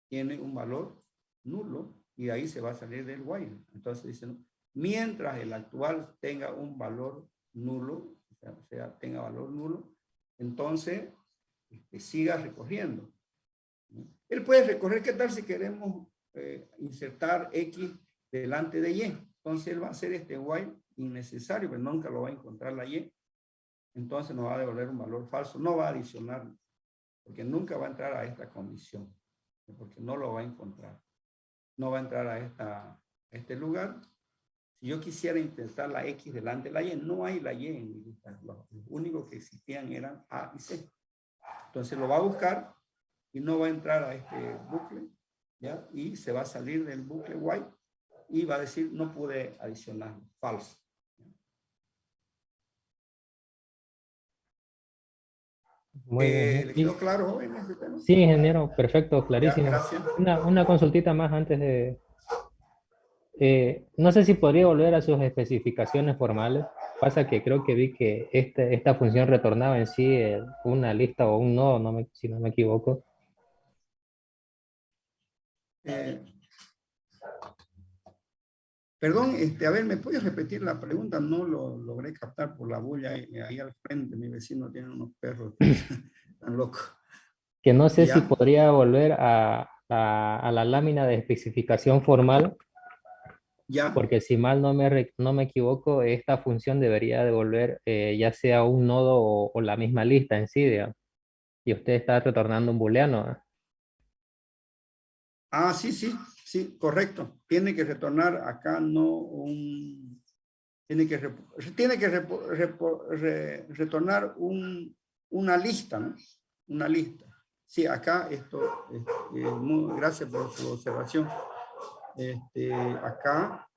tiene un valor nulo y ahí se va a salir del while. Entonces dicen, mientras el actual tenga un valor nulo, o sea, tenga valor nulo, entonces siga recorriendo. Él puede recorrer, ¿qué tal si queremos insertar X delante de Y? Entonces él va a hacer este while innecesario, pero nunca lo va a encontrar la Y. Entonces nos va a devolver un valor falso, no va a adicionar, porque nunca va a entrar a esta condición, porque no lo va a encontrar. No va a entrar a este lugar. Si yo quisiera intentar la X delante de la Y, no hay la Y en mi lista. Los únicos que existían eran A y C. Entonces lo va a buscar y no va a entrar a este bucle, ¿ya? Y se va a salir del bucle while y va a decir, no pude adicionar, falso. Muy bien. ¿Le quedó claro, joven, este tema? Sí, ingeniero, perfecto, Ya, clarísimo. gracias. Una consultita más antes de... no sé si podría volver a sus especificaciones formales. Pasa que creo que vi que esta función retornaba en sí una lista o un nodo, si no me equivoco. Perdón, a ver, ¿me puedes repetir la pregunta? No lo logré captar por la bulla ahí al frente. Mi vecino tiene unos perros tan locos. Que no sé si ¿Ya? podría volver a la lámina de especificación formal, ¿Ya? porque si mal no me equivoco, esta función debería devolver ya sea un nodo o la misma lista en sí, digamos. Y usted está retornando un booleano, ¿eh? Ah, sí, sí, sí, correcto. Tiene que retornar acá, no un... Tiene que retornar una lista, ¿no? Una lista. Sí, acá esto, gracias por su observación. Acá,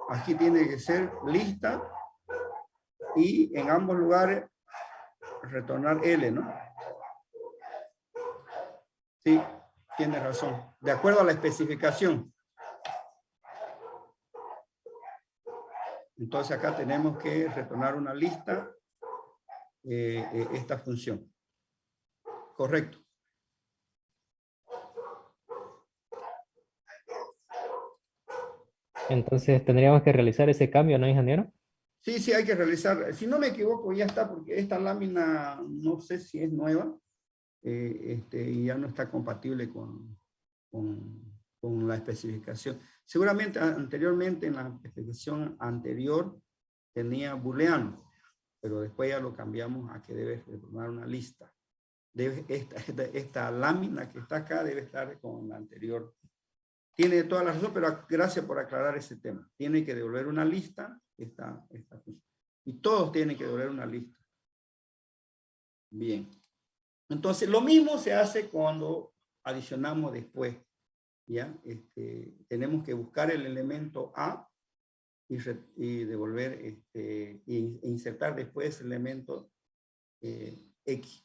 aquí tiene que ser lista y en ambos lugares retornar L, ¿no? Sí, tiene razón. De acuerdo a la especificación. Entonces acá tenemos que retornar una lista, esta función. Correcto. Entonces tendríamos que realizar ese cambio, ¿no, ingeniero? Sí, sí, hay que realizar. Si no me equivoco, ya está, porque esta lámina no sé si es nueva y ya no está compatible con la especificación. Seguramente anteriormente, en la especificación anterior, tenía booleano, pero después ya lo cambiamos a que debe retornar una lista. Esta lámina que está acá debe estar con la anterior. Tiene toda la razón, pero gracias por aclarar ese tema. Tiene que devolver una lista, y todos tienen que devolver una lista. Bien. Entonces, lo mismo se hace cuando adicionamos después. ¿Ya? Tenemos que buscar el elemento A y devolver, e insertar después el elemento X.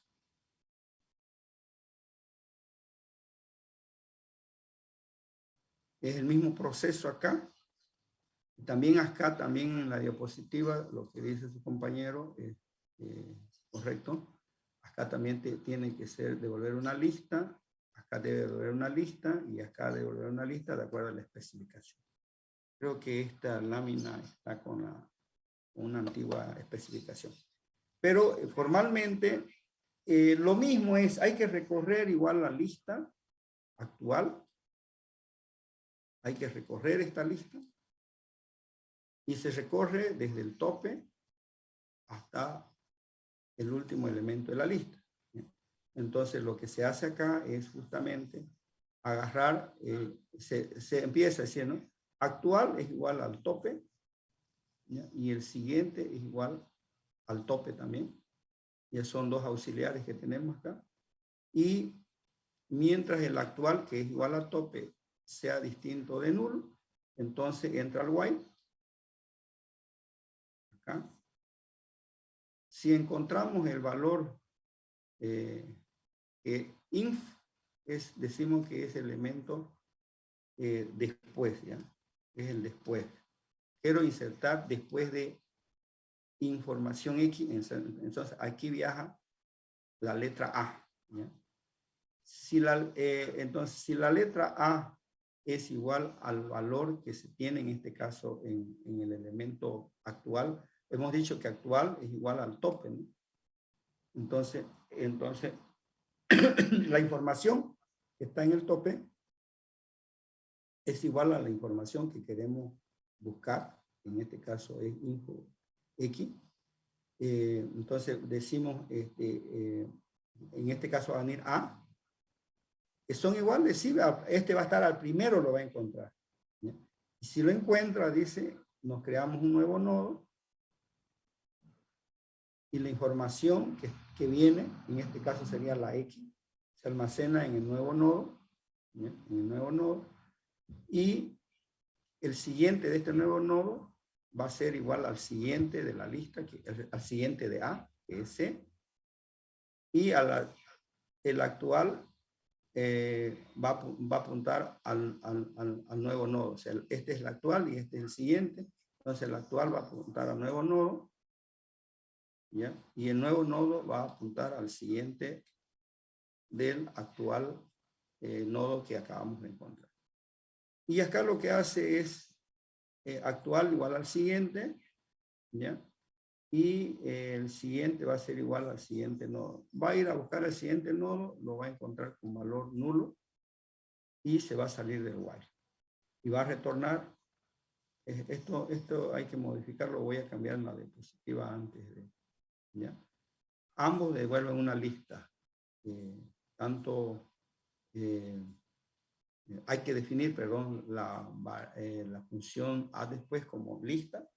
Es el mismo proceso acá. También acá, también en la diapositiva, lo que dice su compañero es correcto. Acá también tiene que ser devolver una lista, acá debe devolver una lista y acá devolver una lista de acuerdo a la especificación. Creo que esta lámina está con una antigua especificación. Pero formalmente lo mismo es, hay que recorrer igual la lista actual. Hay que recorrer esta lista. Y se recorre desde el tope hasta el último elemento de la lista. Entonces lo que se hace acá es justamente agarrar, se empieza diciendo, actual es igual al tope, ¿ya? Y el siguiente es igual al tope también. Ya son dos auxiliares que tenemos acá. Y mientras el actual, que es igual al tope, sea distinto de nulo, entonces entra el while. Acá. Si encontramos el valor inf, decimos que es el elemento después, ¿ya? Es el después. Quiero insertar después de información X, entonces aquí viaja la letra A. ¿Ya? Entonces, si la letra A es igual al valor que se tiene en este caso en el elemento actual, hemos dicho que actual es igual al tope, ¿no? Entonces la información que está en el tope es igual a la información que queremos buscar, en este caso es info X. Entonces decimos, en este caso va a venir A, que son iguales, sí, este va a estar al primero, lo va a encontrar. ¿Ya? Y si lo encuentra, dice, nos creamos un nuevo nodo, y la información que viene, en este caso sería la X, se almacena en el nuevo nodo, ¿ya? En el nuevo nodo, y el siguiente de este nuevo nodo va a ser igual al siguiente de la lista, al siguiente de A, que es C, y el actual va a apuntar al nuevo nodo. O sea, este es el actual y este es el siguiente. Entonces el actual va a apuntar al nuevo nodo, ¿ya? Y el nuevo nodo va a apuntar al siguiente del actual nodo que acabamos de encontrar. Y acá lo que hace es actual igual al siguiente, ¿ya? Y el siguiente va a ser igual al siguiente nodo. Va a ir a buscar el siguiente nodo, lo va a encontrar con valor nulo y se va a salir del while. Y va a retornar, esto hay que modificarlo, voy a cambiar la diapositiva antes de, ¿ya? Ambos devuelven una lista. Hay que definir, perdón, la función add después como lista,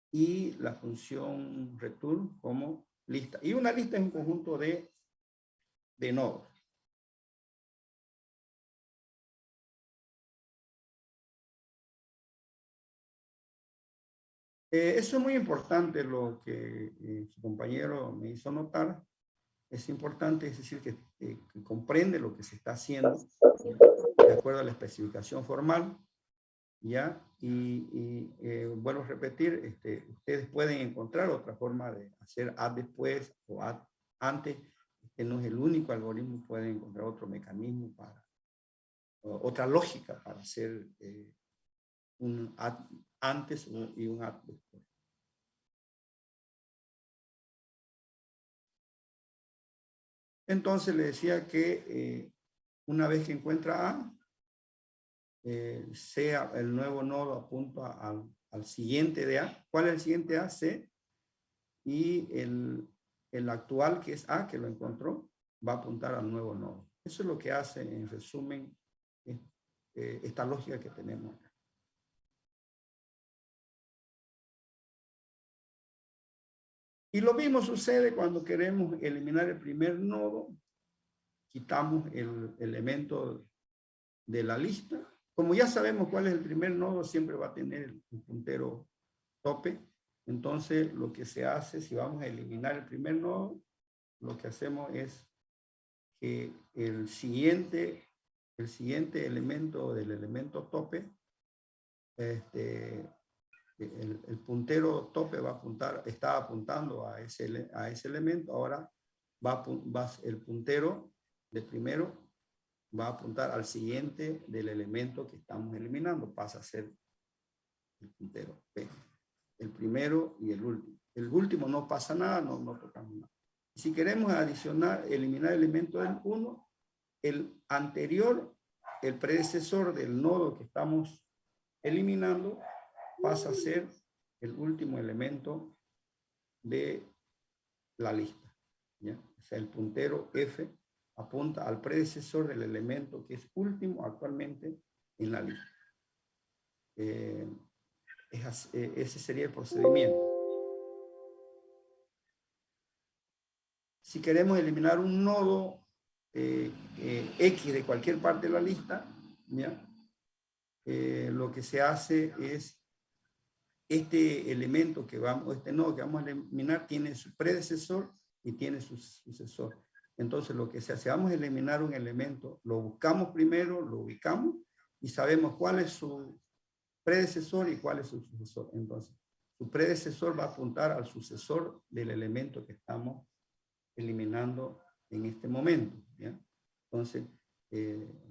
y la función return como lista. Y una lista es un conjunto de nodos. Eso es muy importante lo que su compañero me hizo notar. Es importante, es decir, que comprende lo que se está haciendo, ¿ya? De acuerdo a la especificación formal, ¿ya? Y vuelvo a repetir, ustedes pueden encontrar otra forma de hacer add después o add antes. Este no es el único algoritmo, pueden encontrar otro mecanismo otra lógica para hacer un add antes y un add después. Entonces le decía que una vez que encuentra A, sea el nuevo nodo apunta al siguiente de A. ¿Cuál es el siguiente A? C. Y el actual, que es A, que lo encontró, va a apuntar al nuevo nodo. Eso es lo que hace, en resumen, esta lógica que tenemos acá. Y lo mismo sucede cuando queremos eliminar el primer nodo. Quitamos el elemento de la lista. Como ya sabemos cuál es el primer nodo, siempre va a tener un puntero tope. Entonces, lo que se hace, si vamos a eliminar el primer nodo, lo que hacemos es que el siguiente elemento del elemento tope, el puntero tope va a apuntar, está apuntando a ese elemento, ahora el puntero de primero va a apuntar al siguiente del elemento que estamos eliminando, pasa a ser el puntero P. El primero y el último. El último no pasa nada, no tocamos nada. Si queremos eliminar el elemento del 1, el anterior, el predecesor del nodo que estamos eliminando, pasa a ser el último elemento de la lista, ¿ya? O sea, el puntero F apunta al predecesor del elemento que es último actualmente en la lista. Ese sería el procedimiento. Si queremos eliminar un nodo X de cualquier parte de la lista, ¿ya? Lo que se hace es este elemento este nodo que vamos a eliminar tiene su predecesor y tiene su sucesor. Entonces lo que se hace, vamos a eliminar un elemento, lo buscamos primero, lo ubicamos y sabemos cuál es su predecesor y cuál es su sucesor. Entonces, su predecesor va a apuntar al sucesor del elemento que estamos eliminando en este momento, ¿ya? Entonces,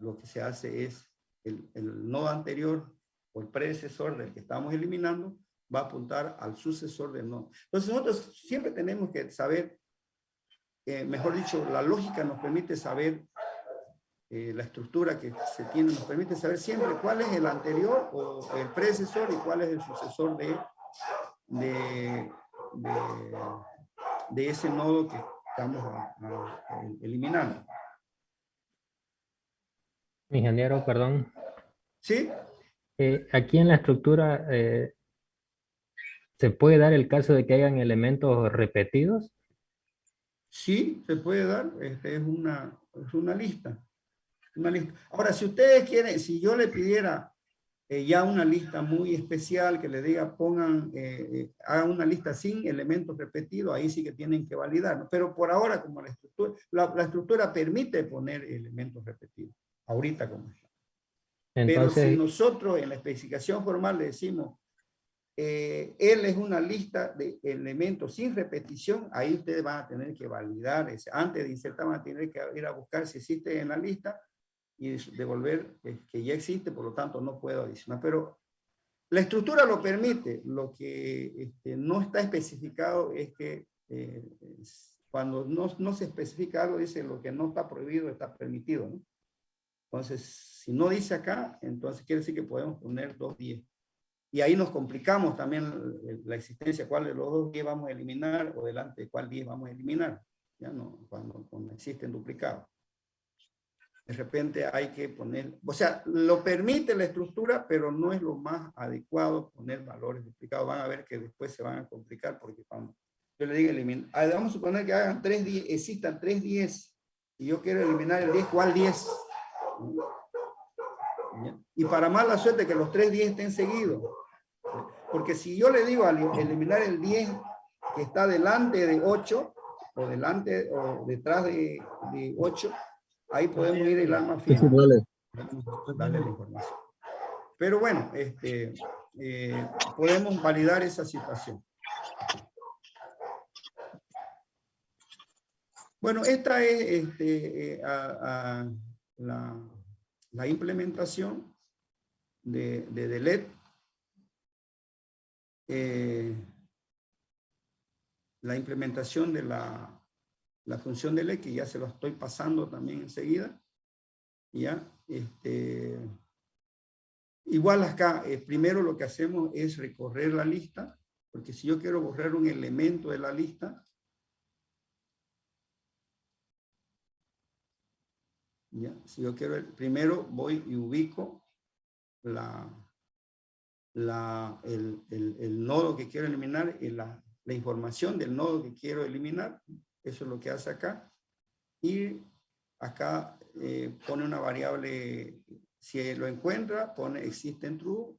lo que se hace es el nodo anterior o el predecesor del que estamos eliminando va a apuntar al sucesor del nodo. Entonces, nosotros siempre tenemos que saber, mejor dicho, la lógica nos permite saber, la estructura que se tiene nos permite saber siempre cuál es el anterior o el predecesor y cuál es el sucesor de ese nodo que estamos eliminando. Ingeniero, perdón. ¿Sí? Aquí en la estructura, ¿se puede dar el caso de que hayan elementos repetidos? Sí, se puede dar. Es una lista. Una lista. Ahora, si ustedes quieren, si yo le pidiera ya una lista muy especial que le diga pongan, hagan una lista sin elementos repetidos, ahí sí que tienen que validar, ¿no? Pero por ahora, como la estructura permite poner elementos repetidos, ahorita como está. Pero si Entonces, nosotros en la especificación formal le decimos, él es una lista de elementos sin repetición, ahí ustedes van a tener que validar, antes de insertar van a tener que ir a buscar si existe en la lista, y devolver que ya existe, por lo tanto no puedo adicionar. Pero la estructura lo permite. Lo que no está especificado es que cuando no se especifica algo, dice lo que no está prohibido está permitido, ¿no? Entonces, si no dice acá, entonces quiere decir que podemos poner 210. Y ahí nos complicamos también la existencia, cuál de los 210 vamos a eliminar, o delante de cuál 10 vamos a eliminar, ya no, cuando existen duplicados. De repente hay que poner, o sea, lo permite la estructura, pero no es lo más adecuado poner valores duplicados. Van a ver que después se van a complicar, porque cuando yo le diga eliminar, vamos a suponer que hagan 310, existan 310, y yo quiero eliminar el 10, ¿cuál 10? Y para mala suerte que los 310 estén seguidos. Porque si yo le digo al eliminar el 10 que está delante de 8, o delante o detrás de 8, ahí podemos ir el arma fina. Darle la información. Pero bueno, podemos validar esa situación. Bueno, esta es la implementación de delete. La implementación de la función delete, que ya se lo estoy pasando también enseguida. ¿Ya? Igual acá, primero lo que hacemos es recorrer la lista, porque si yo quiero borrar un elemento de la lista, ¿ya? Si yo quiero, primero voy y ubico el nodo que quiero eliminar y la información del nodo que quiero eliminar. Eso es lo que hace acá. Y acá pone una variable, si lo encuentra, pone existe en true,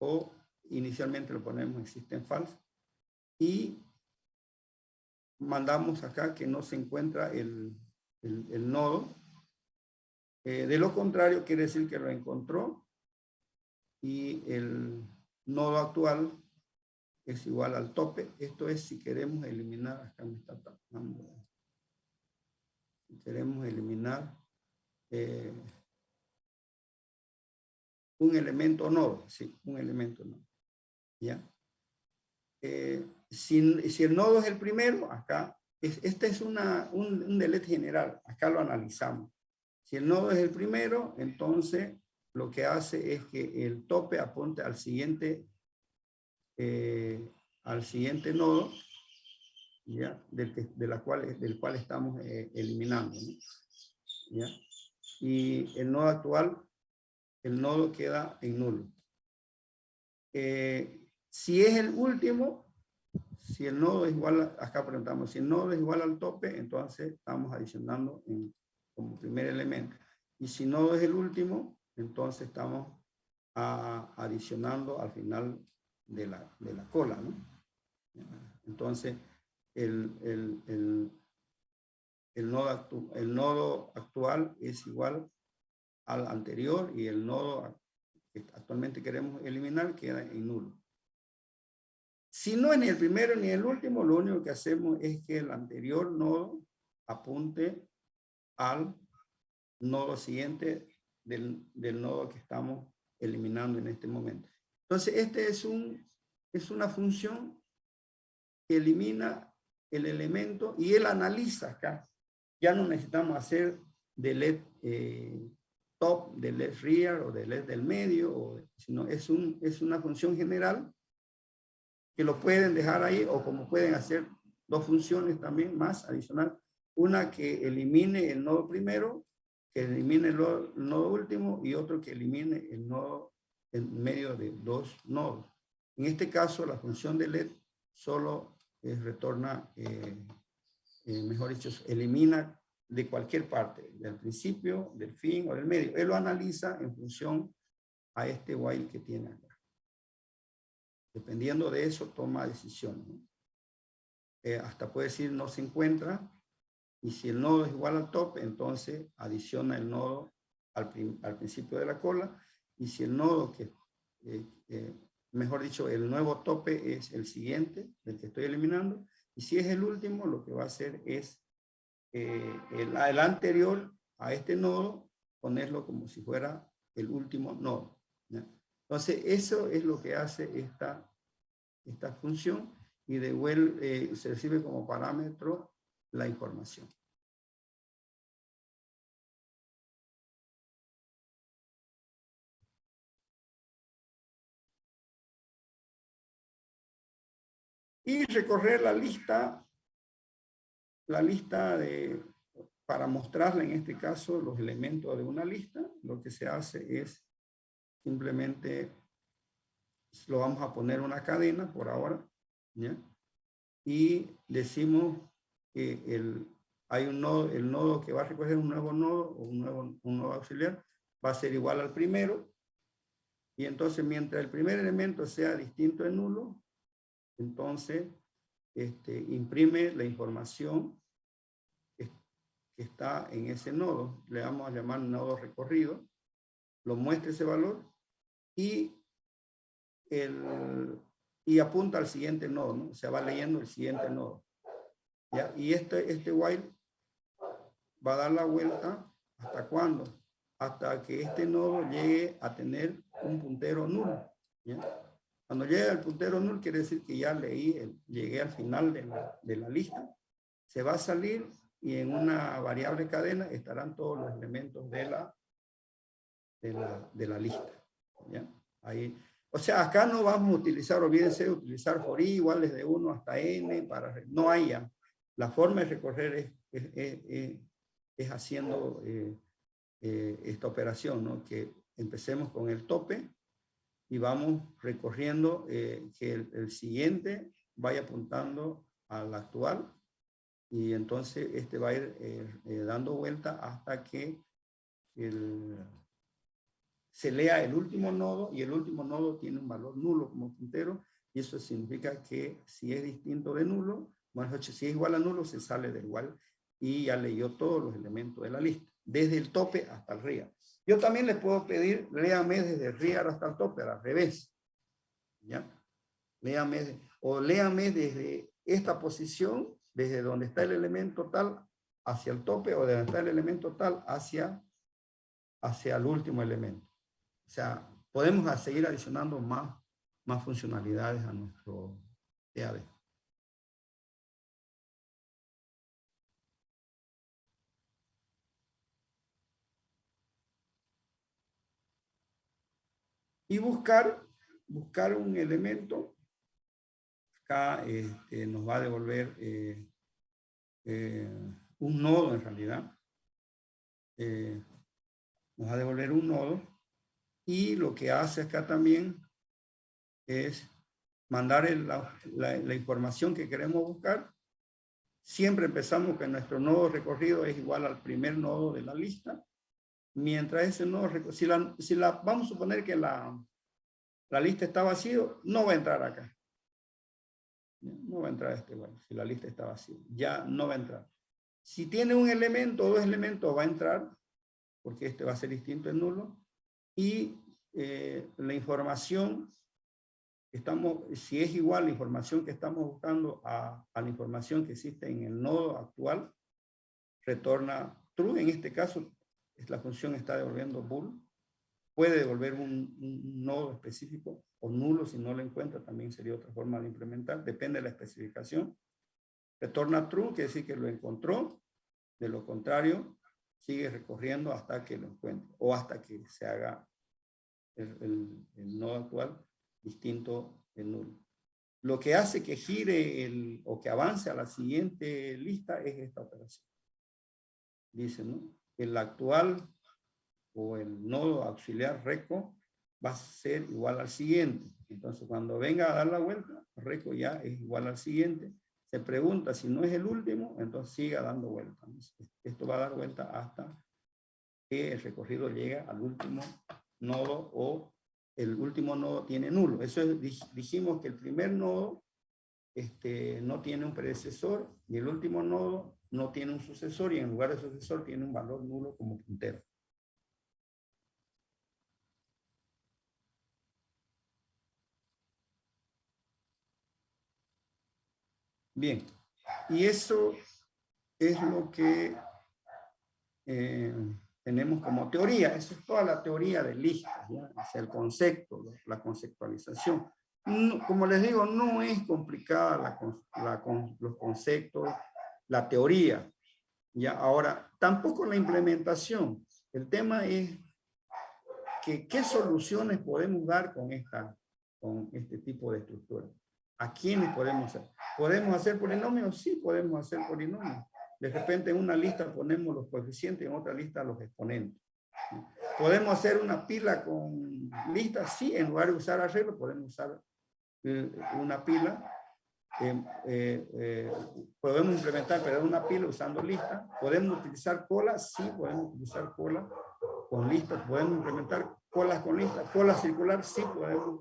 o inicialmente lo ponemos existe en false. Y mandamos acá que no se encuentra el nodo. De lo contrario, quiere decir que lo encontró y el nodo actual es igual al tope. Esto es si queremos eliminar, acá me está tapando. Si queremos eliminar un elemento nodo, sí, un elemento nodo. ¿Ya? Si el nodo es el primero, acá, este es un delete general, acá lo analizamos. Si el nodo es el primero, entonces lo que hace es que el tope apunte al siguiente nodo, ¿ya? Del cual estamos eliminando, ¿no? ¿Ya? Y el nodo actual, el nodo queda en nulo. Si es el último, si el nodo es igual, acá preguntamos, si el nodo es igual al tope, entonces estamos adicionando como primer elemento. Y si el nodo es el último, entonces estamos adicionando al final de la cola, ¿no? Entonces, el nodo actual es igual al anterior, y el nodo que actualmente queremos eliminar queda en nulo. Si no es ni el primero ni el último, lo único que hacemos es que el anterior nodo apunte al nodo siguiente del nodo que estamos eliminando en este momento. Entonces, este es una función que elimina el elemento y él analiza acá. Ya no necesitamos hacer delete top, delete rear o delete del medio, sino es una función general que lo pueden dejar ahí, o como pueden hacer dos funciones también más adicional. Una que elimine el nodo primero, que elimine el nodo último, y otro que elimine el nodo en medio de dos nodos. En este caso, la función de LED solo retorna, mejor dicho, elimina de cualquier parte, del principio, del fin o del medio. Él lo analiza en función a este while que tiene acá. Dependiendo de eso, toma decisiones, ¿no? Hasta puede decir no se encuentra, y si el nodo es igual al top, entonces adiciona el nodo al principio de la cola, y si el nodo mejor dicho, el nuevo tope es el siguiente, del que estoy eliminando, y si es el último, lo que va a hacer es el anterior a este nodo, ponerlo como si fuera el último nodo, ¿ya? Entonces, eso es lo que hace esta función, y devuelve, se recibe como parámetro la información. Y recorrer la lista para mostrarle en este caso los elementos de una lista. Lo que se hace es simplemente lo vamos a poner una cadena por ahora, ¿ya? Y decimos que hay un nodo, el nodo que va a recoger un nuevo nodo o un nodo auxiliar va a ser igual al primero, y entonces mientras el primer elemento sea distinto de nulo, entonces imprime la información que está en ese nodo. Le vamos a llamar nodo recorrido, lo muestra ese valor y apunta al siguiente nodo, ¿no? O sea, va leyendo el siguiente nodo, ¿ya? Y este while va a dar la vuelta, ¿hasta cuándo? Hasta que este nodo llegue a tener un puntero nulo, ¿ya? Cuando llegue al puntero null, quiere decir que ya llegué al final de la lista. Se va a salir y en una variable cadena estarán todos los elementos de la lista, ¿ya? Ahí. O sea, acá no vamos a utilizar, olvídense de utilizar for i iguales de 1 hasta n, no hay ya. La forma de recorrer es haciendo esta operación, ¿no? Que empecemos con el tope y vamos recorriendo, que el siguiente vaya apuntando al actual, y entonces este va a ir dando vuelta hasta que se lea el último nodo, y el último nodo tiene un valor nulo como puntero, y eso significa que si es distinto de nulo, bueno, si es igual a nulo, se sale del igual, y ya leyó todos los elementos de la lista, desde el tope hasta el rear. Yo también les puedo pedir, léame desde el rear hasta el tope, al revés, ¿ya? Léame desde esta posición, desde donde está el elemento tal hacia el tope, o de donde está el elemento tal hacia el último elemento. O sea, podemos seguir adicionando más funcionalidades a nuestro TAD. Y buscar un elemento. Acá nos va a devolver un nodo en realidad. Nos va a devolver un nodo. Y lo que hace acá también es mandar la información que queremos buscar. Siempre empezamos que nuestro nodo recorrido es igual al primer nodo de la lista. Mientras ese nodo, vamos a suponer que la lista está vacío, no va a entrar acá. No va a entrar si la lista está vacía. Ya no va a entrar. Si tiene un elemento o dos elementos, va a entrar, porque este va a ser distinto en nulo. Y la información si es igual la información que estamos buscando a la información que existe en el nodo actual, retorna true. En este caso, la función está devolviendo bool. Puede devolver un nodo específico o nulo si no lo encuentra, también sería otra forma de implementar, depende de la especificación. Retorna true, quiere decir que lo encontró, de lo contrario, sigue recorriendo hasta que lo encuentre o hasta que se haga el nodo actual distinto de nulo. Lo que hace que gire o que avance a la siguiente lista es esta operación. Dice, ¿no? El actual o el nodo auxiliar reco va a ser igual al siguiente. Entonces, cuando venga a dar la vuelta, reco ya es igual al siguiente. Se pregunta si no es el último, entonces siga dando vuelta. Esto va a dar vuelta hasta que el recorrido llegue al último nodo o el último nodo tiene nulo. Eso es, dijimos que el primer nodo no tiene un predecesor y el último nodo no tiene un sucesor y en lugar de sucesor tiene un valor nulo como puntero. Bien, y eso es lo que tenemos como teoría. Eso es toda la teoría de listas, ¿ya? Es el concepto, la conceptualización. No, como les digo, no es complicada los conceptos, la teoría. ¿Ya? Ahora, tampoco la implementación. El tema es que qué soluciones podemos dar con este tipo de estructura. ¿A quiénes podemos hacer? ¿Podemos hacer polinomios? Sí, podemos hacer polinomios. De repente en una lista ponemos los coeficientes, en otra lista los exponentes. ¿Podemos hacer una pila con listas? Sí, en lugar de usar arreglo, podemos usar una pila. Podemos implementar, pero una pila usando listas. ¿Podemos utilizar colas? Sí, podemos utilizar colas con listas. ¿Podemos implementar colas con listas? ¿Cola circular? Sí, podemos.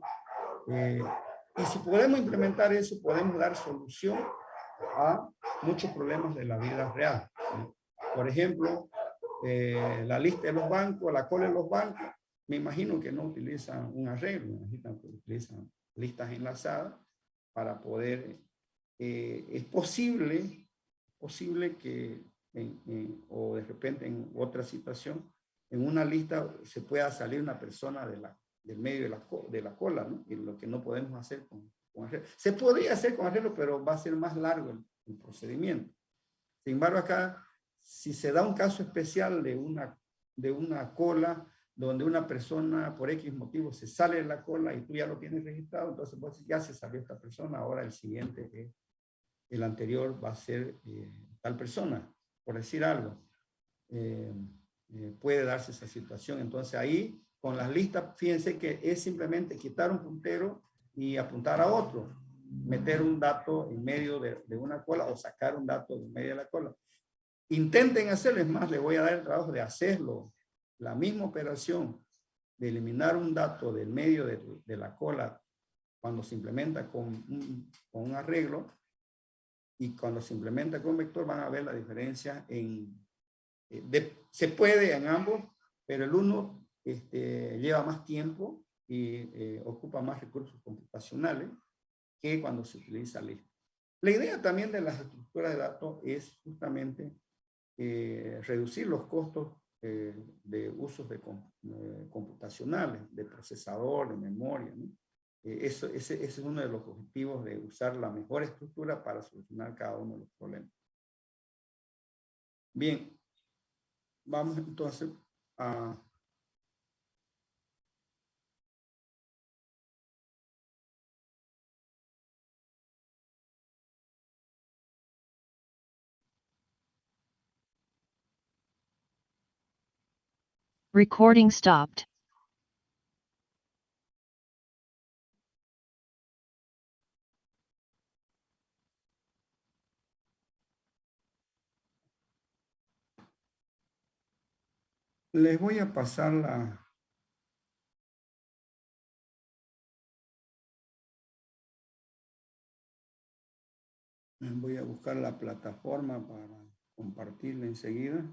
Y si podemos implementar eso, podemos dar solución a muchos problemas de la vida real. Por ejemplo, la lista de los bancos, la cola de los bancos, me imagino que no utilizan un arreglo, me imagino que utilizan listas enlazadas para poder, es posible que, o de repente en otra situación, en una lista se pueda salir una persona del medio de la cola, ¿no? Y lo que no podemos hacer con arreglo. Se podría hacer con arreglo, pero va a ser más largo el procedimiento. Sin embargo, acá, si se da un caso especial de una cola, donde una persona por X motivo se sale de la cola y tú ya lo tienes registrado, entonces pues, ya se salió esta persona, ahora el siguiente, el anterior va a ser tal persona, por decir algo. Puede darse esa situación. Entonces ahí, con las listas, fíjense que es simplemente quitar un puntero y apuntar a otro. Meter un dato en medio de una cola o sacar un dato en medio de la cola. Intenten hacerlo, es más, les voy a dar el trabajo de hacerlo. La misma operación de eliminar un dato del medio de la cola cuando se implementa con un arreglo y cuando se implementa con vector van a ver la diferencia se puede en ambos, pero el uno lleva más tiempo y ocupa más recursos computacionales que cuando se utiliza lista. La idea también de las estructuras de datos es justamente reducir los costos de usos computacionales, de procesador, de memoria, ¿no? Ese es uno de los objetivos de usar la mejor estructura para solucionar cada uno de los problemas. Bien, vamos entonces a... Recording stopped. Les voy a pasar la... Voy a buscar la plataforma para compartirla enseguida.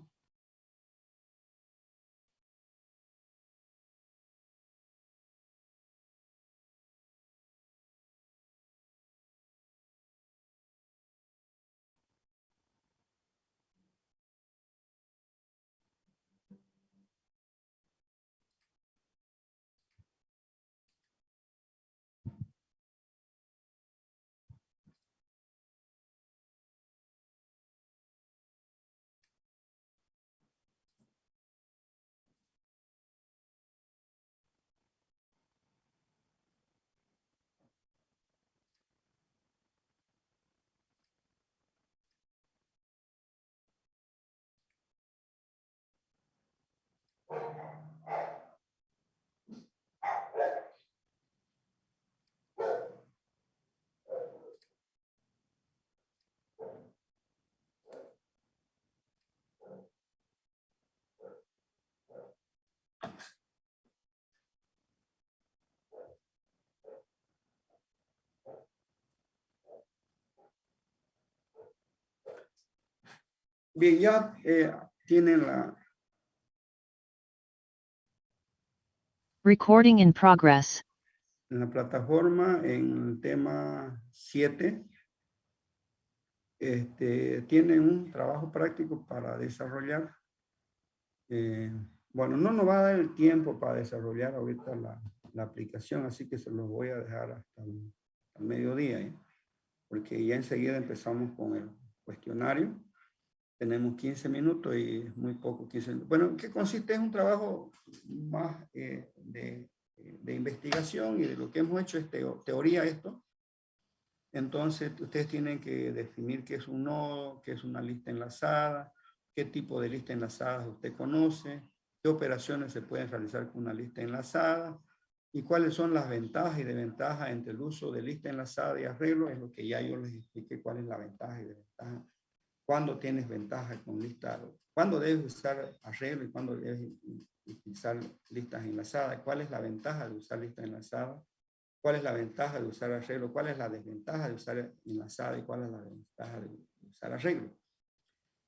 Bien, ya tienen Recording in progress. en la plataforma, en el tema 7, tienen un trabajo práctico para desarrollar. Bueno, no nos va a dar el tiempo para desarrollar ahorita la aplicación, así que se los voy a dejar hasta el mediodía, ¿eh? Porque ya enseguida empezamos con el cuestionario. Tenemos 15 minutos y es muy poco 15 minutos. Bueno, ¿qué consiste? Es un trabajo más de investigación y de lo que hemos hecho es teoría esto. Entonces, ustedes tienen que definir qué es un nodo, qué es una lista enlazada, qué tipo de lista enlazada usted conoce, qué operaciones se pueden realizar con una lista enlazada y cuáles son las ventajas y desventajas entre el uso de lista enlazada y arreglo. Es lo que ya yo les expliqué cuál es la ventaja y desventaja. Cuándo tienes ventaja con lista, cuándo debes usar arreglo y cuándo debes utilizar listas enlazadas, cuál es la ventaja de usar listas enlazadas, cuál es la ventaja de usar arreglo, cuál es la desventaja de usar enlazada y cuál es la ventaja de usar arreglo.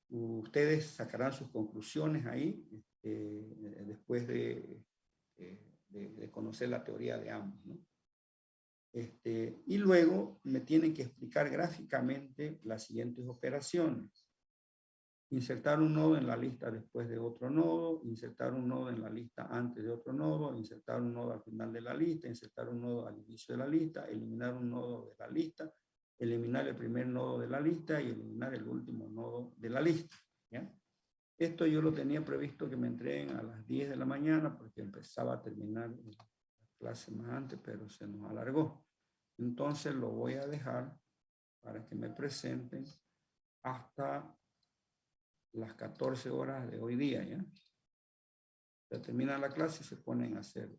Ustedes sacarán sus conclusiones ahí después de conocer la teoría de ambos, ¿no? Y luego me tienen que explicar gráficamente las siguientes operaciones. Insertar un nodo en la lista después de otro nodo, insertar un nodo en la lista antes de otro nodo, insertar un nodo al final de la lista, insertar un nodo al inicio de la lista, eliminar un nodo de la lista, eliminar el primer nodo de la lista y eliminar el último nodo de la lista, ¿ya? Esto yo lo tenía previsto que me entreguen a las 10 de la mañana porque empezaba a terminar la clase más antes, pero se nos alargó. Entonces lo voy a dejar para que me presenten hasta las 14 horas de hoy día, ¿ya? Ya terminan la clase y se ponen a hacer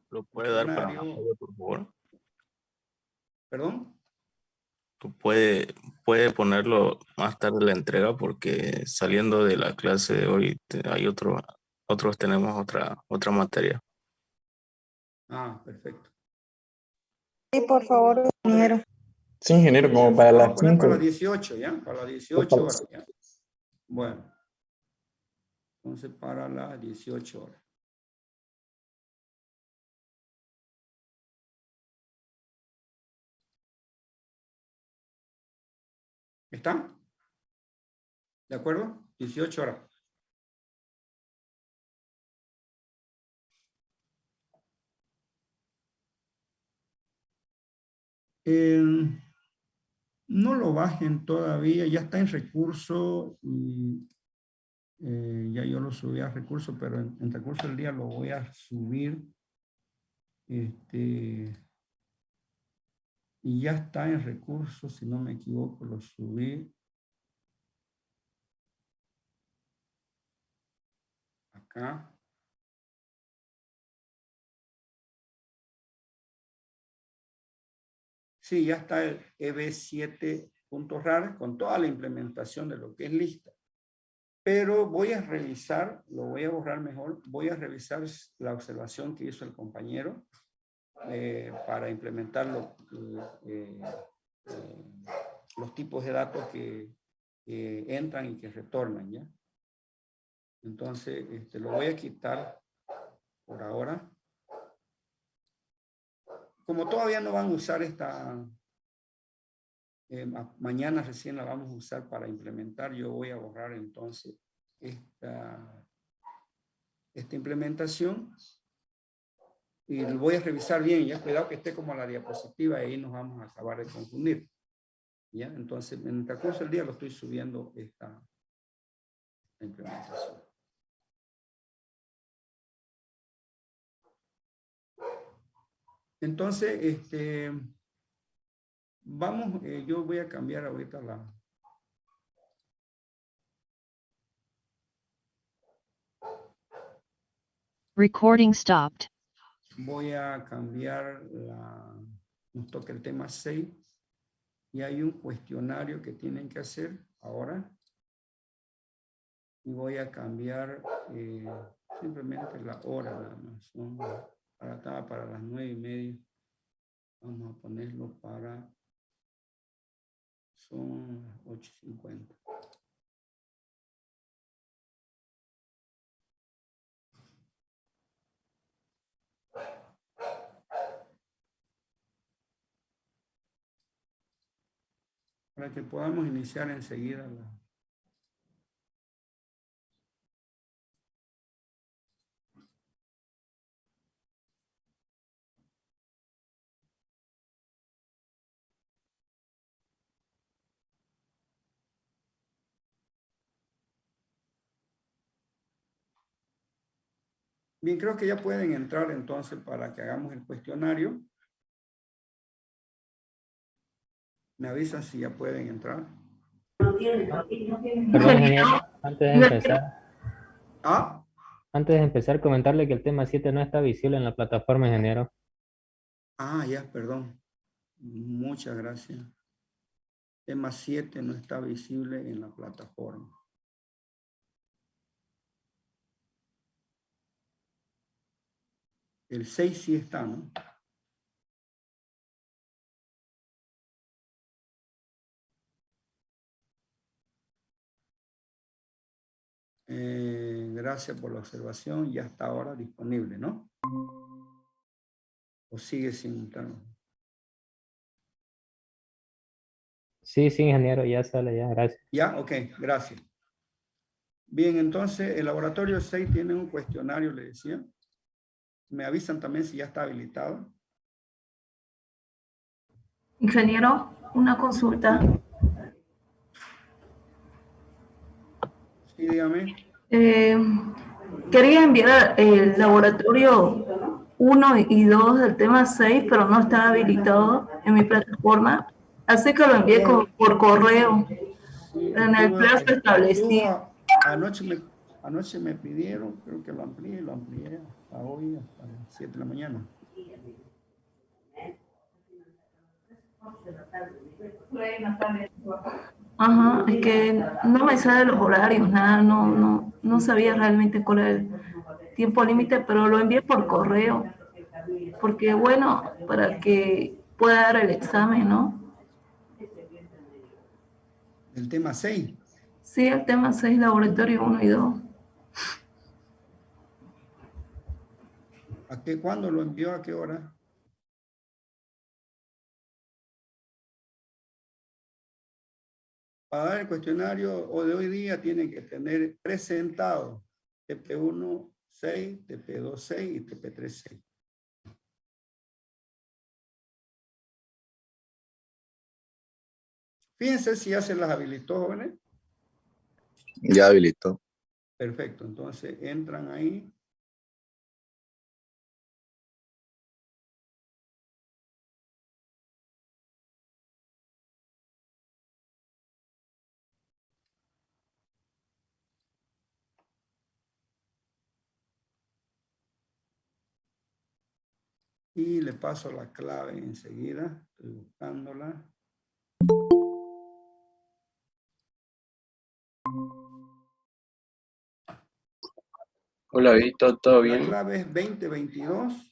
¿Lo puede dar para más cuestionario. tarde, por favor? ¿Perdón? Puede ponerlo más tarde la entrega porque saliendo de la clase de hoy hay otros tenemos otra materia. Ah, perfecto. Sí, por favor, ingeniero. Sí, ingeniero, como para Vamos a las poner para 5. las 18, ¿ya? Para las 18 horas, ¿ya? Bueno. Entonces, para las 18 horas. ¿Está? ¿De acuerdo? 18 horas. No lo bajen todavía, ya está en recurso y ya yo lo subí a recurso, pero en recurso del día lo voy a subir. Y ya está en recursos, si no me equivoco, lo subí acá. Sí, ya está el EB7.RAR con toda la implementación de lo que es lista. Pero voy a revisar, lo voy a borrar mejor, voy a revisar la observación que hizo el compañero para implementar los tipos de datos que entran y que retornan, ¿ya? Entonces, lo voy a quitar por ahora. Como todavía no van a usar mañana recién la vamos a usar para implementar, yo voy a borrar entonces esta implementación y lo voy a revisar bien, ya cuidado que esté como la diapositiva y ahí nos vamos a acabar de confundir. ¿Ya? Entonces, en el transcurso del día lo estoy subiendo esta implementación. Entonces, vamos, yo voy a cambiar ahorita Recording stopped. voy a cambiar nos toca el tema 6 y hay un cuestionario que tienen que hacer ahora y voy a cambiar simplemente la hora nada más, ¿no? Ahora estaba para las 9:30, vamos a ponerlo para Son 8:50. Para que podamos iniciar enseguida la... Bien, creo que ya pueden entrar entonces para que hagamos el cuestionario. Me avisan si ya pueden entrar. Perdón, ingeniero, Ah, antes de empezar, comentarle que el tema 7 no está visible en la plataforma, ingeniero. ya, perdón. Muchas gracias. Tema 7 no está visible en la plataforma. El 6 sí está, ¿no? Gracias por la observación. Ya está ahora disponible, ¿no? ¿O sigue sin estar? Sí, sí, ingeniero, ya sale, ya, gracias. Ya, ok, gracias. Bien, entonces el laboratorio 6 tiene un cuestionario, le decía. Me avisan también si ya está habilitado. Ingeniero, una consulta. Sí, dígame. Quería enviar el laboratorio 1 y 2 del tema 6, pero no está habilitado en mi plataforma. Así que lo envié por correo Sí, en el plazo establecido. anoche me pidieron, creo que lo amplié hasta hoy, hasta las 7 de la mañana. Ajá, es que no me sale los horarios, nada, no sabía realmente cuál era el tiempo límite, pero lo envié por correo, porque bueno, para que pueda dar el examen, ¿no? El tema 6. Sí, el tema 6, laboratorio 1 y 2. ¿Cuándo lo envió? ¿A qué hora? Para dar el cuestionario o de hoy día tienen que tener presentado TP1 6, TP2 6 y TP3 6. Fíjense si ya se las habilitó, jóvenes. Ya habilitó. Perfecto, entonces entran ahí. Y le paso la clave enseguida. Estoy buscándola. Hola, Víctor, ¿todo La bien? clave es 2022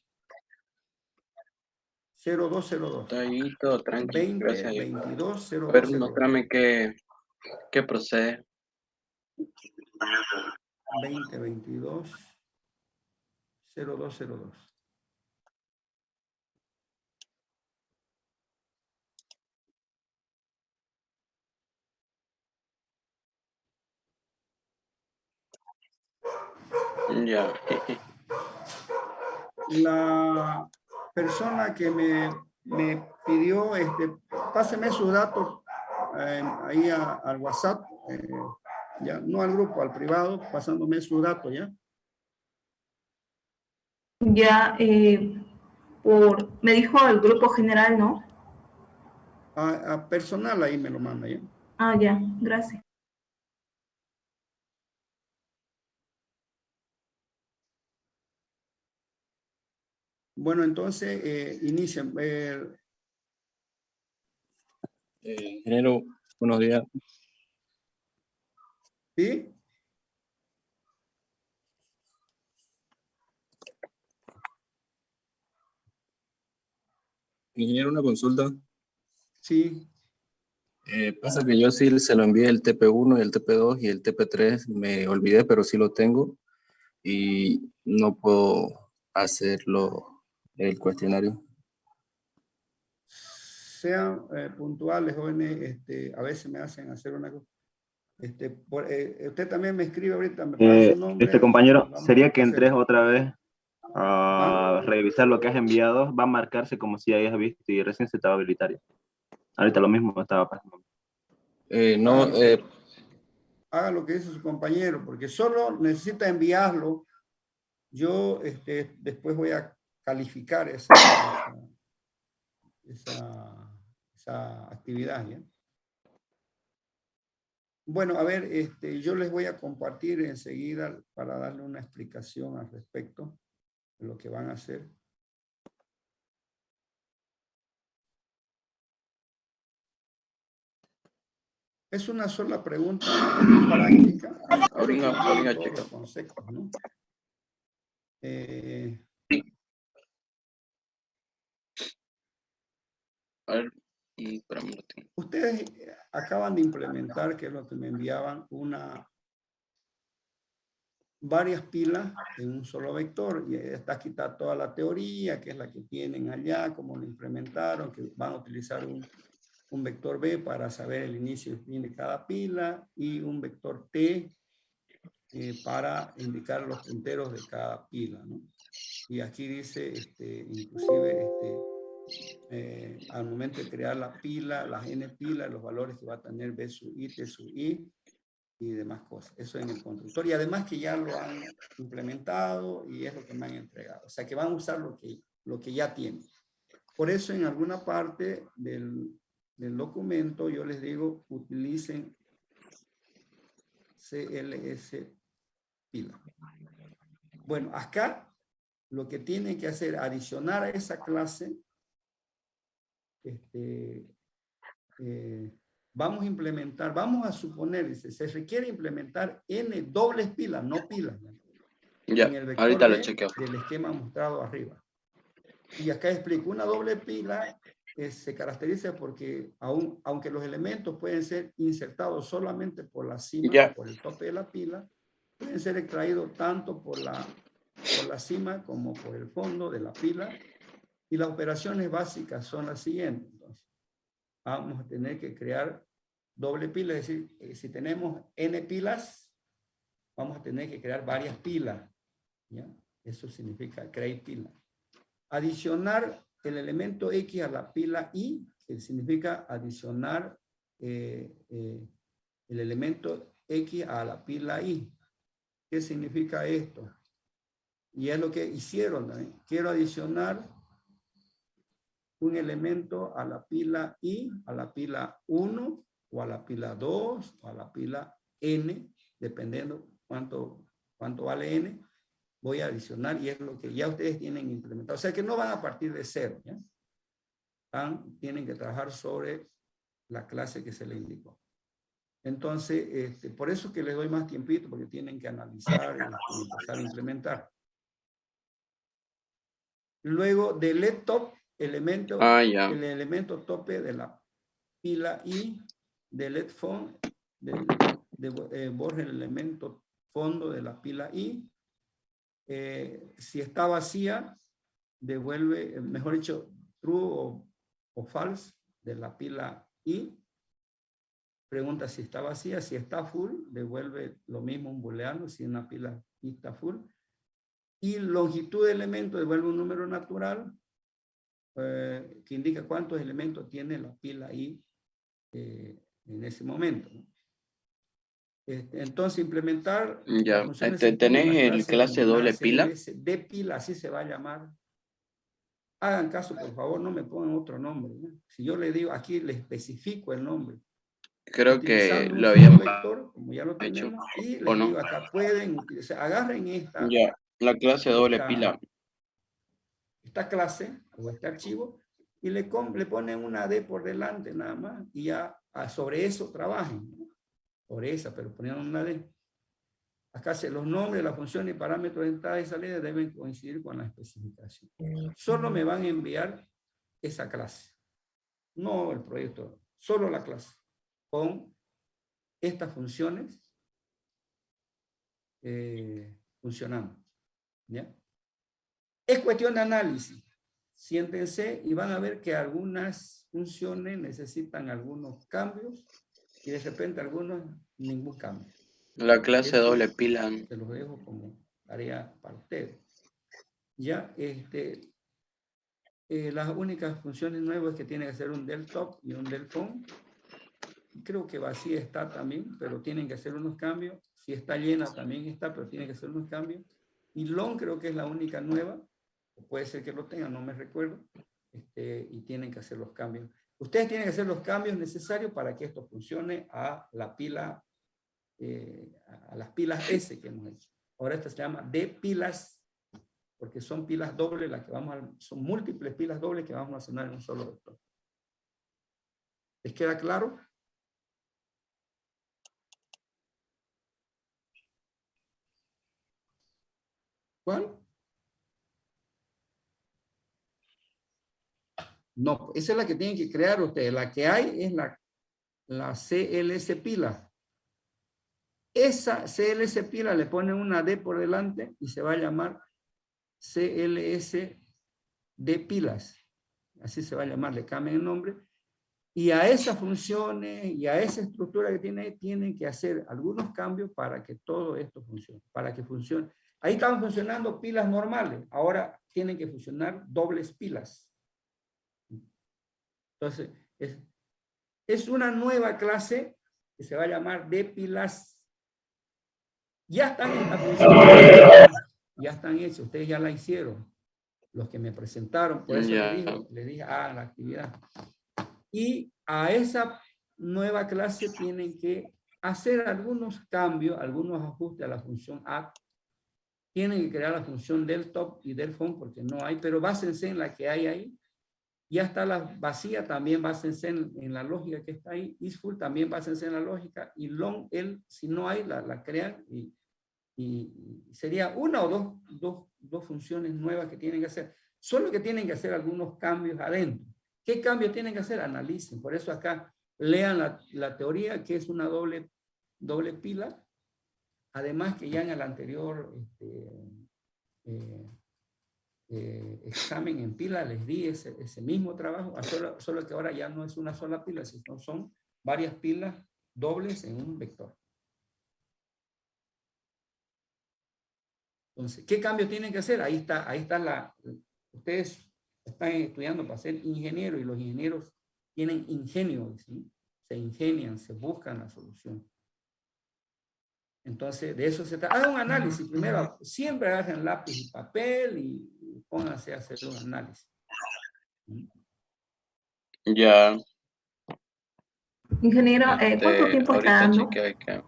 0202. Está ahí, todo tranqui, gracias a Dios. 2022 A ver, 0202. mostrame qué procede. 2022 0202. Ya. La persona que me pidió, páseme sus datos ahí al WhatsApp, ya, no al grupo, al privado, pasándome sus datos, ¿ya? Ya, me dijo el grupo general, ¿no? A personal ahí me lo manda, ¿ya? Ah, ya, gracias. Bueno, entonces, inician. Ingeniero, buenos días. ¿Sí? Ingeniero, una consulta. Sí. Pasa que yo sí se lo envié el TP1 y el TP2 y el TP3 me olvidé, pero sí lo tengo y no puedo hacerlo el cuestionario. Sean puntuales, jóvenes, a veces me hacen hacer una cosa. Usted también me escribe ahorita, me pasa su nombre. Compañero, vamos sería a que entres hacer. otra vez a revisar lo que has enviado, va a marcarse como si hayas visto y recién se te va a habilitar. Ahorita lo mismo estaba pasando. Haga lo que dice su compañero, porque solo necesita enviarlo. Yo después voy a calificar esa actividad, ¿ya? Bueno, a ver, yo les voy a compartir enseguida para darle una explicación al respecto de lo que van a hacer. Es una sola pregunta práctica. Ahorita Todos checa. los conceptos, ¿no? A ver, espérame, lo tengo. Ustedes acaban de implementar, que es lo que me enviaban, varias pilas en un solo vector, y está quitada toda la teoría, que es la que tienen allá, cómo lo implementaron, que van a utilizar un vector B para saber el inicio y el fin de cada pila, y un vector T para indicar los punteros de cada pila, ¿no? Y aquí dice, inclusive, al momento de crear la pila, las n pilas, los valores que va a tener B sub I, T sub I, y demás cosas. Eso en el constructor. Y además que ya lo han implementado y es lo que me han entregado. O sea, que van a usar lo que ya tienen. Por eso en alguna parte del documento yo les digo, utilicen CLS pila. Bueno, acá lo que tienen que hacer, adicionar a esa clase, vamos a implementar, vamos a suponer, dice, se requiere implementar n dobles pilas, no pilas, ¿no? Ya, En el vector ahorita lo B chequeo. del esquema mostrado arriba. Y acá explico, una doble pila se caracteriza porque aunque los elementos pueden ser insertados solamente por la cima, por el tope de la pila, pueden ser extraídos tanto por la cima como por el fondo de la pila. Y las operaciones básicas son las siguientes. Entonces, vamos a tener que crear doble pila, es decir, si tenemos n pilas, vamos a tener que crear varias pilas, ¿ya? Eso significa crear pila. Adicionar el elemento X a la pila Y, que significa adicionar el elemento X a la pila Y. ¿Qué significa esto? Y es lo que hicieron también. Quiero adicionar un elemento a la pila I, a la pila 1, o a la pila 2, o a la pila N, dependiendo cuánto vale N, voy a adicionar y es lo que ya ustedes tienen implementado. O sea que no van a partir de cero, ¿ya? Tienen que trabajar sobre la clase que se les indicó. Entonces, por eso que les doy más tiempito, porque tienen que analizar y empezar a implementar. Luego, delete top, el elemento tope de la pila I, delete font, borre el elemento fondo de la pila I. Si está vacía, devuelve, mejor dicho, true o false de la pila I. Pregunta si está vacía. Si está full, devuelve lo mismo un booleano si una pila I está full. Y longitud de elemento devuelve un número natural que indica cuántos elementos tiene la pila I en ese momento, ¿no? Entonces, implementar ya, las funciones ¿tenés el clase doble pila? De pila, así se va a llamar. Hagan caso, por favor, no me pongan otro nombre, ¿no? Si yo le digo, aquí le especifico el nombre. Creo que lo habíamos vector, como ya lo hecho, tenemos, y ¿o les no? digo acá, pueden utilizar, agarren esta. Ya, la clase doble pila. Esta clase, o este archivo, y le ponen una D por delante nada más, y ya sobre eso trabajen, ¿no? Sobre esa, pero poniendo una D. Acá los nombres, las funciones y parámetros de entrada y salida deben coincidir con la especificación. Solo me van a enviar esa clase, no el proyecto, solo la clase. con estas funciones funcionando. ¿Ya? Es cuestión de análisis. Siéntense y van a ver que algunas funciones necesitan algunos cambios y de repente algunos ningún cambio. La clase Eso doble pila. se los dejo como tarea para ustedes. Ya, las únicas funciones nuevas que tiene que ser un del top y un del phone. Creo que vacía está también, pero tienen que hacer unos cambios. Si está llena también está, pero tiene que hacer unos cambios. Y long creo que es la única nueva. Puede ser que lo tengan, no me recuerdo. Y tienen que hacer los cambios. Ustedes tienen que hacer los cambios necesarios para que esto funcione a la pila, a las pilas S que hemos hecho. Ahora esta se llama D pilas, porque son pilas dobles, las que son múltiples pilas dobles que vamos a almacenar en un solo vector. ¿Les queda claro? ¿Cuál? No, esa es la que tienen que crear ustedes. La que hay es la CLS pila. Esa CLS pila le ponen una D por delante y se va a llamar CLS de pilas. Así se va a llamar, le cambian el nombre. Y a esas funciones y a esa estructura que tiene, tienen que hacer algunos cambios para que todo esto funcione. Para que funcione. Ahí estaban funcionando pilas normales. Ahora tienen que funcionar dobles pilas. Entonces, es una nueva clase que se va a llamar de pilas. Ya están estas funciones. Ya están hechas. Ustedes ya la hicieron. Los que me presentaron. Por eso les dije, la actividad. Y a esa nueva clase tienen que hacer algunos cambios, algunos ajustes a la función add. Tienen que crear la función del top y del phone porque no hay, pero básense en la que hay ahí. Ya está la vacía, también básense en la lógica que está ahí. Isful también básense en la lógica. Y long, si no hay, la crean. Y sería una o dos funciones nuevas que tienen que hacer. Solo que tienen que hacer algunos cambios adentro. ¿Qué cambios tienen que hacer? Analicen. Por eso acá lean la teoría, que es una doble pila. Además que ya en el anterior examen en pila les di ese mismo trabajo, solo que ahora ya no es una sola pila, sino son varias pilas dobles en un vector. Entonces, ¿qué cambios tienen que hacer? Ahí está ustedes están estudiando para ser ingenieros y los ingenieros tienen ingenio, ¿sí? Se ingenian, se buscan la solución. Entonces, de eso se trata. Hagan un análisis primero, siempre agarren lápiz y papel y pónganse a hacer un análisis. Ya. Ingeniero, ¿cuánto tiempo está dando?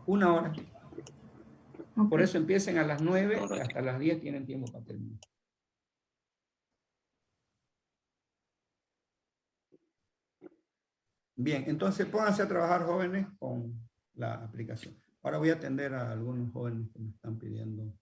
Una hora. Okay. Por eso empiecen a las 9 hasta las 10 tienen tiempo para terminar. Bien, entonces pónganse a trabajar jóvenes con la aplicación. Ahora voy a atender a algunos jóvenes que me están pidiendo.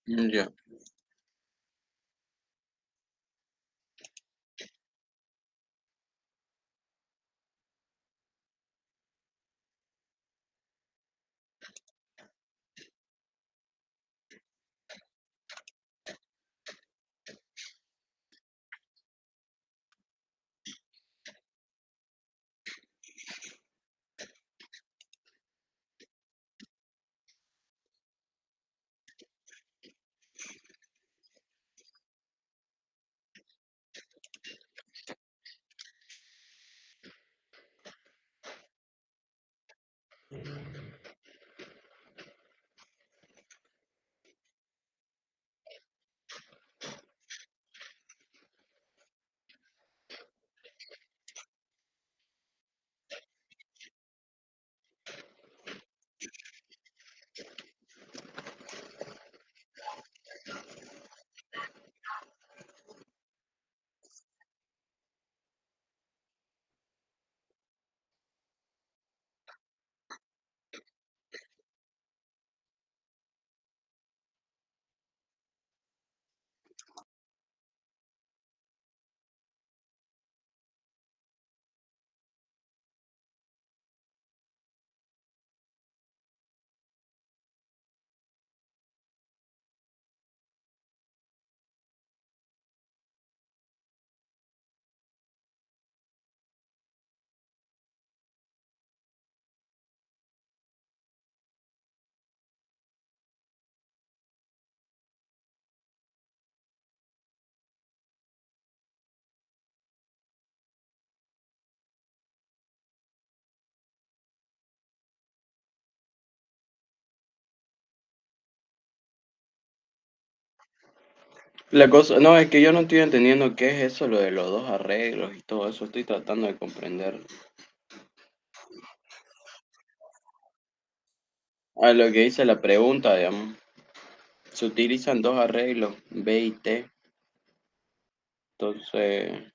Ya. La cosa, no, es que yo no estoy entendiendo qué es eso, lo de los dos arreglos y todo eso. Estoy tratando de comprender. A lo que dice la pregunta, digamos. Se utilizan dos arreglos, B y T. Entonces,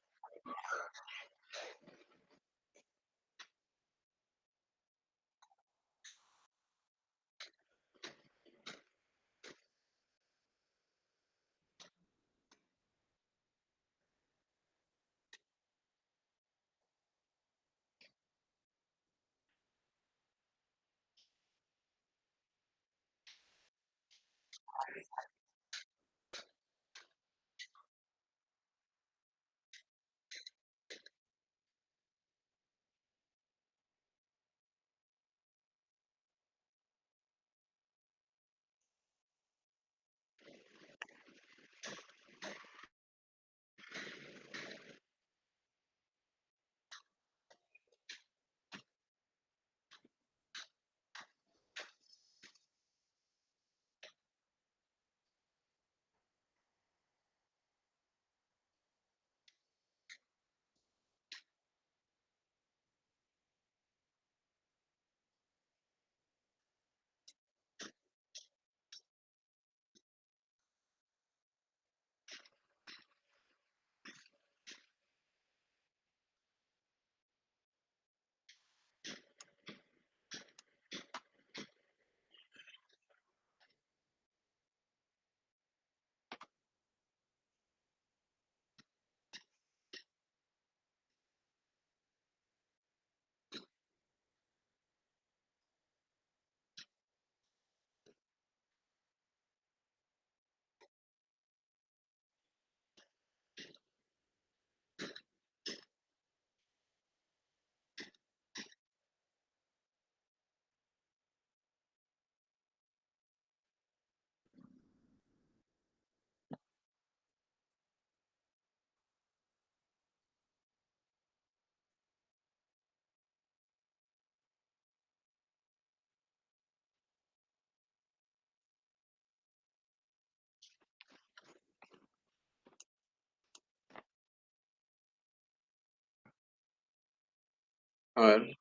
A ver.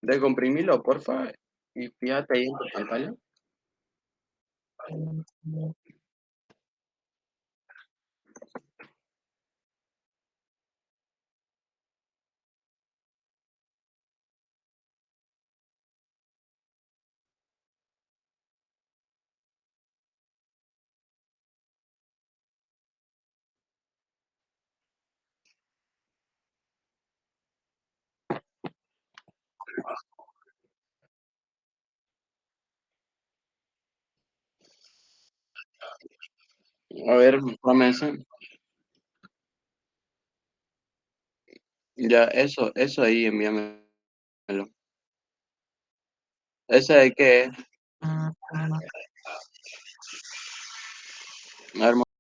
Descomprimilo, porfa. Y fíjate ahí en tu pantalla. A ver, promesa. Ya, eso ahí, envíamelo. ¿Ese de qué es? A ver,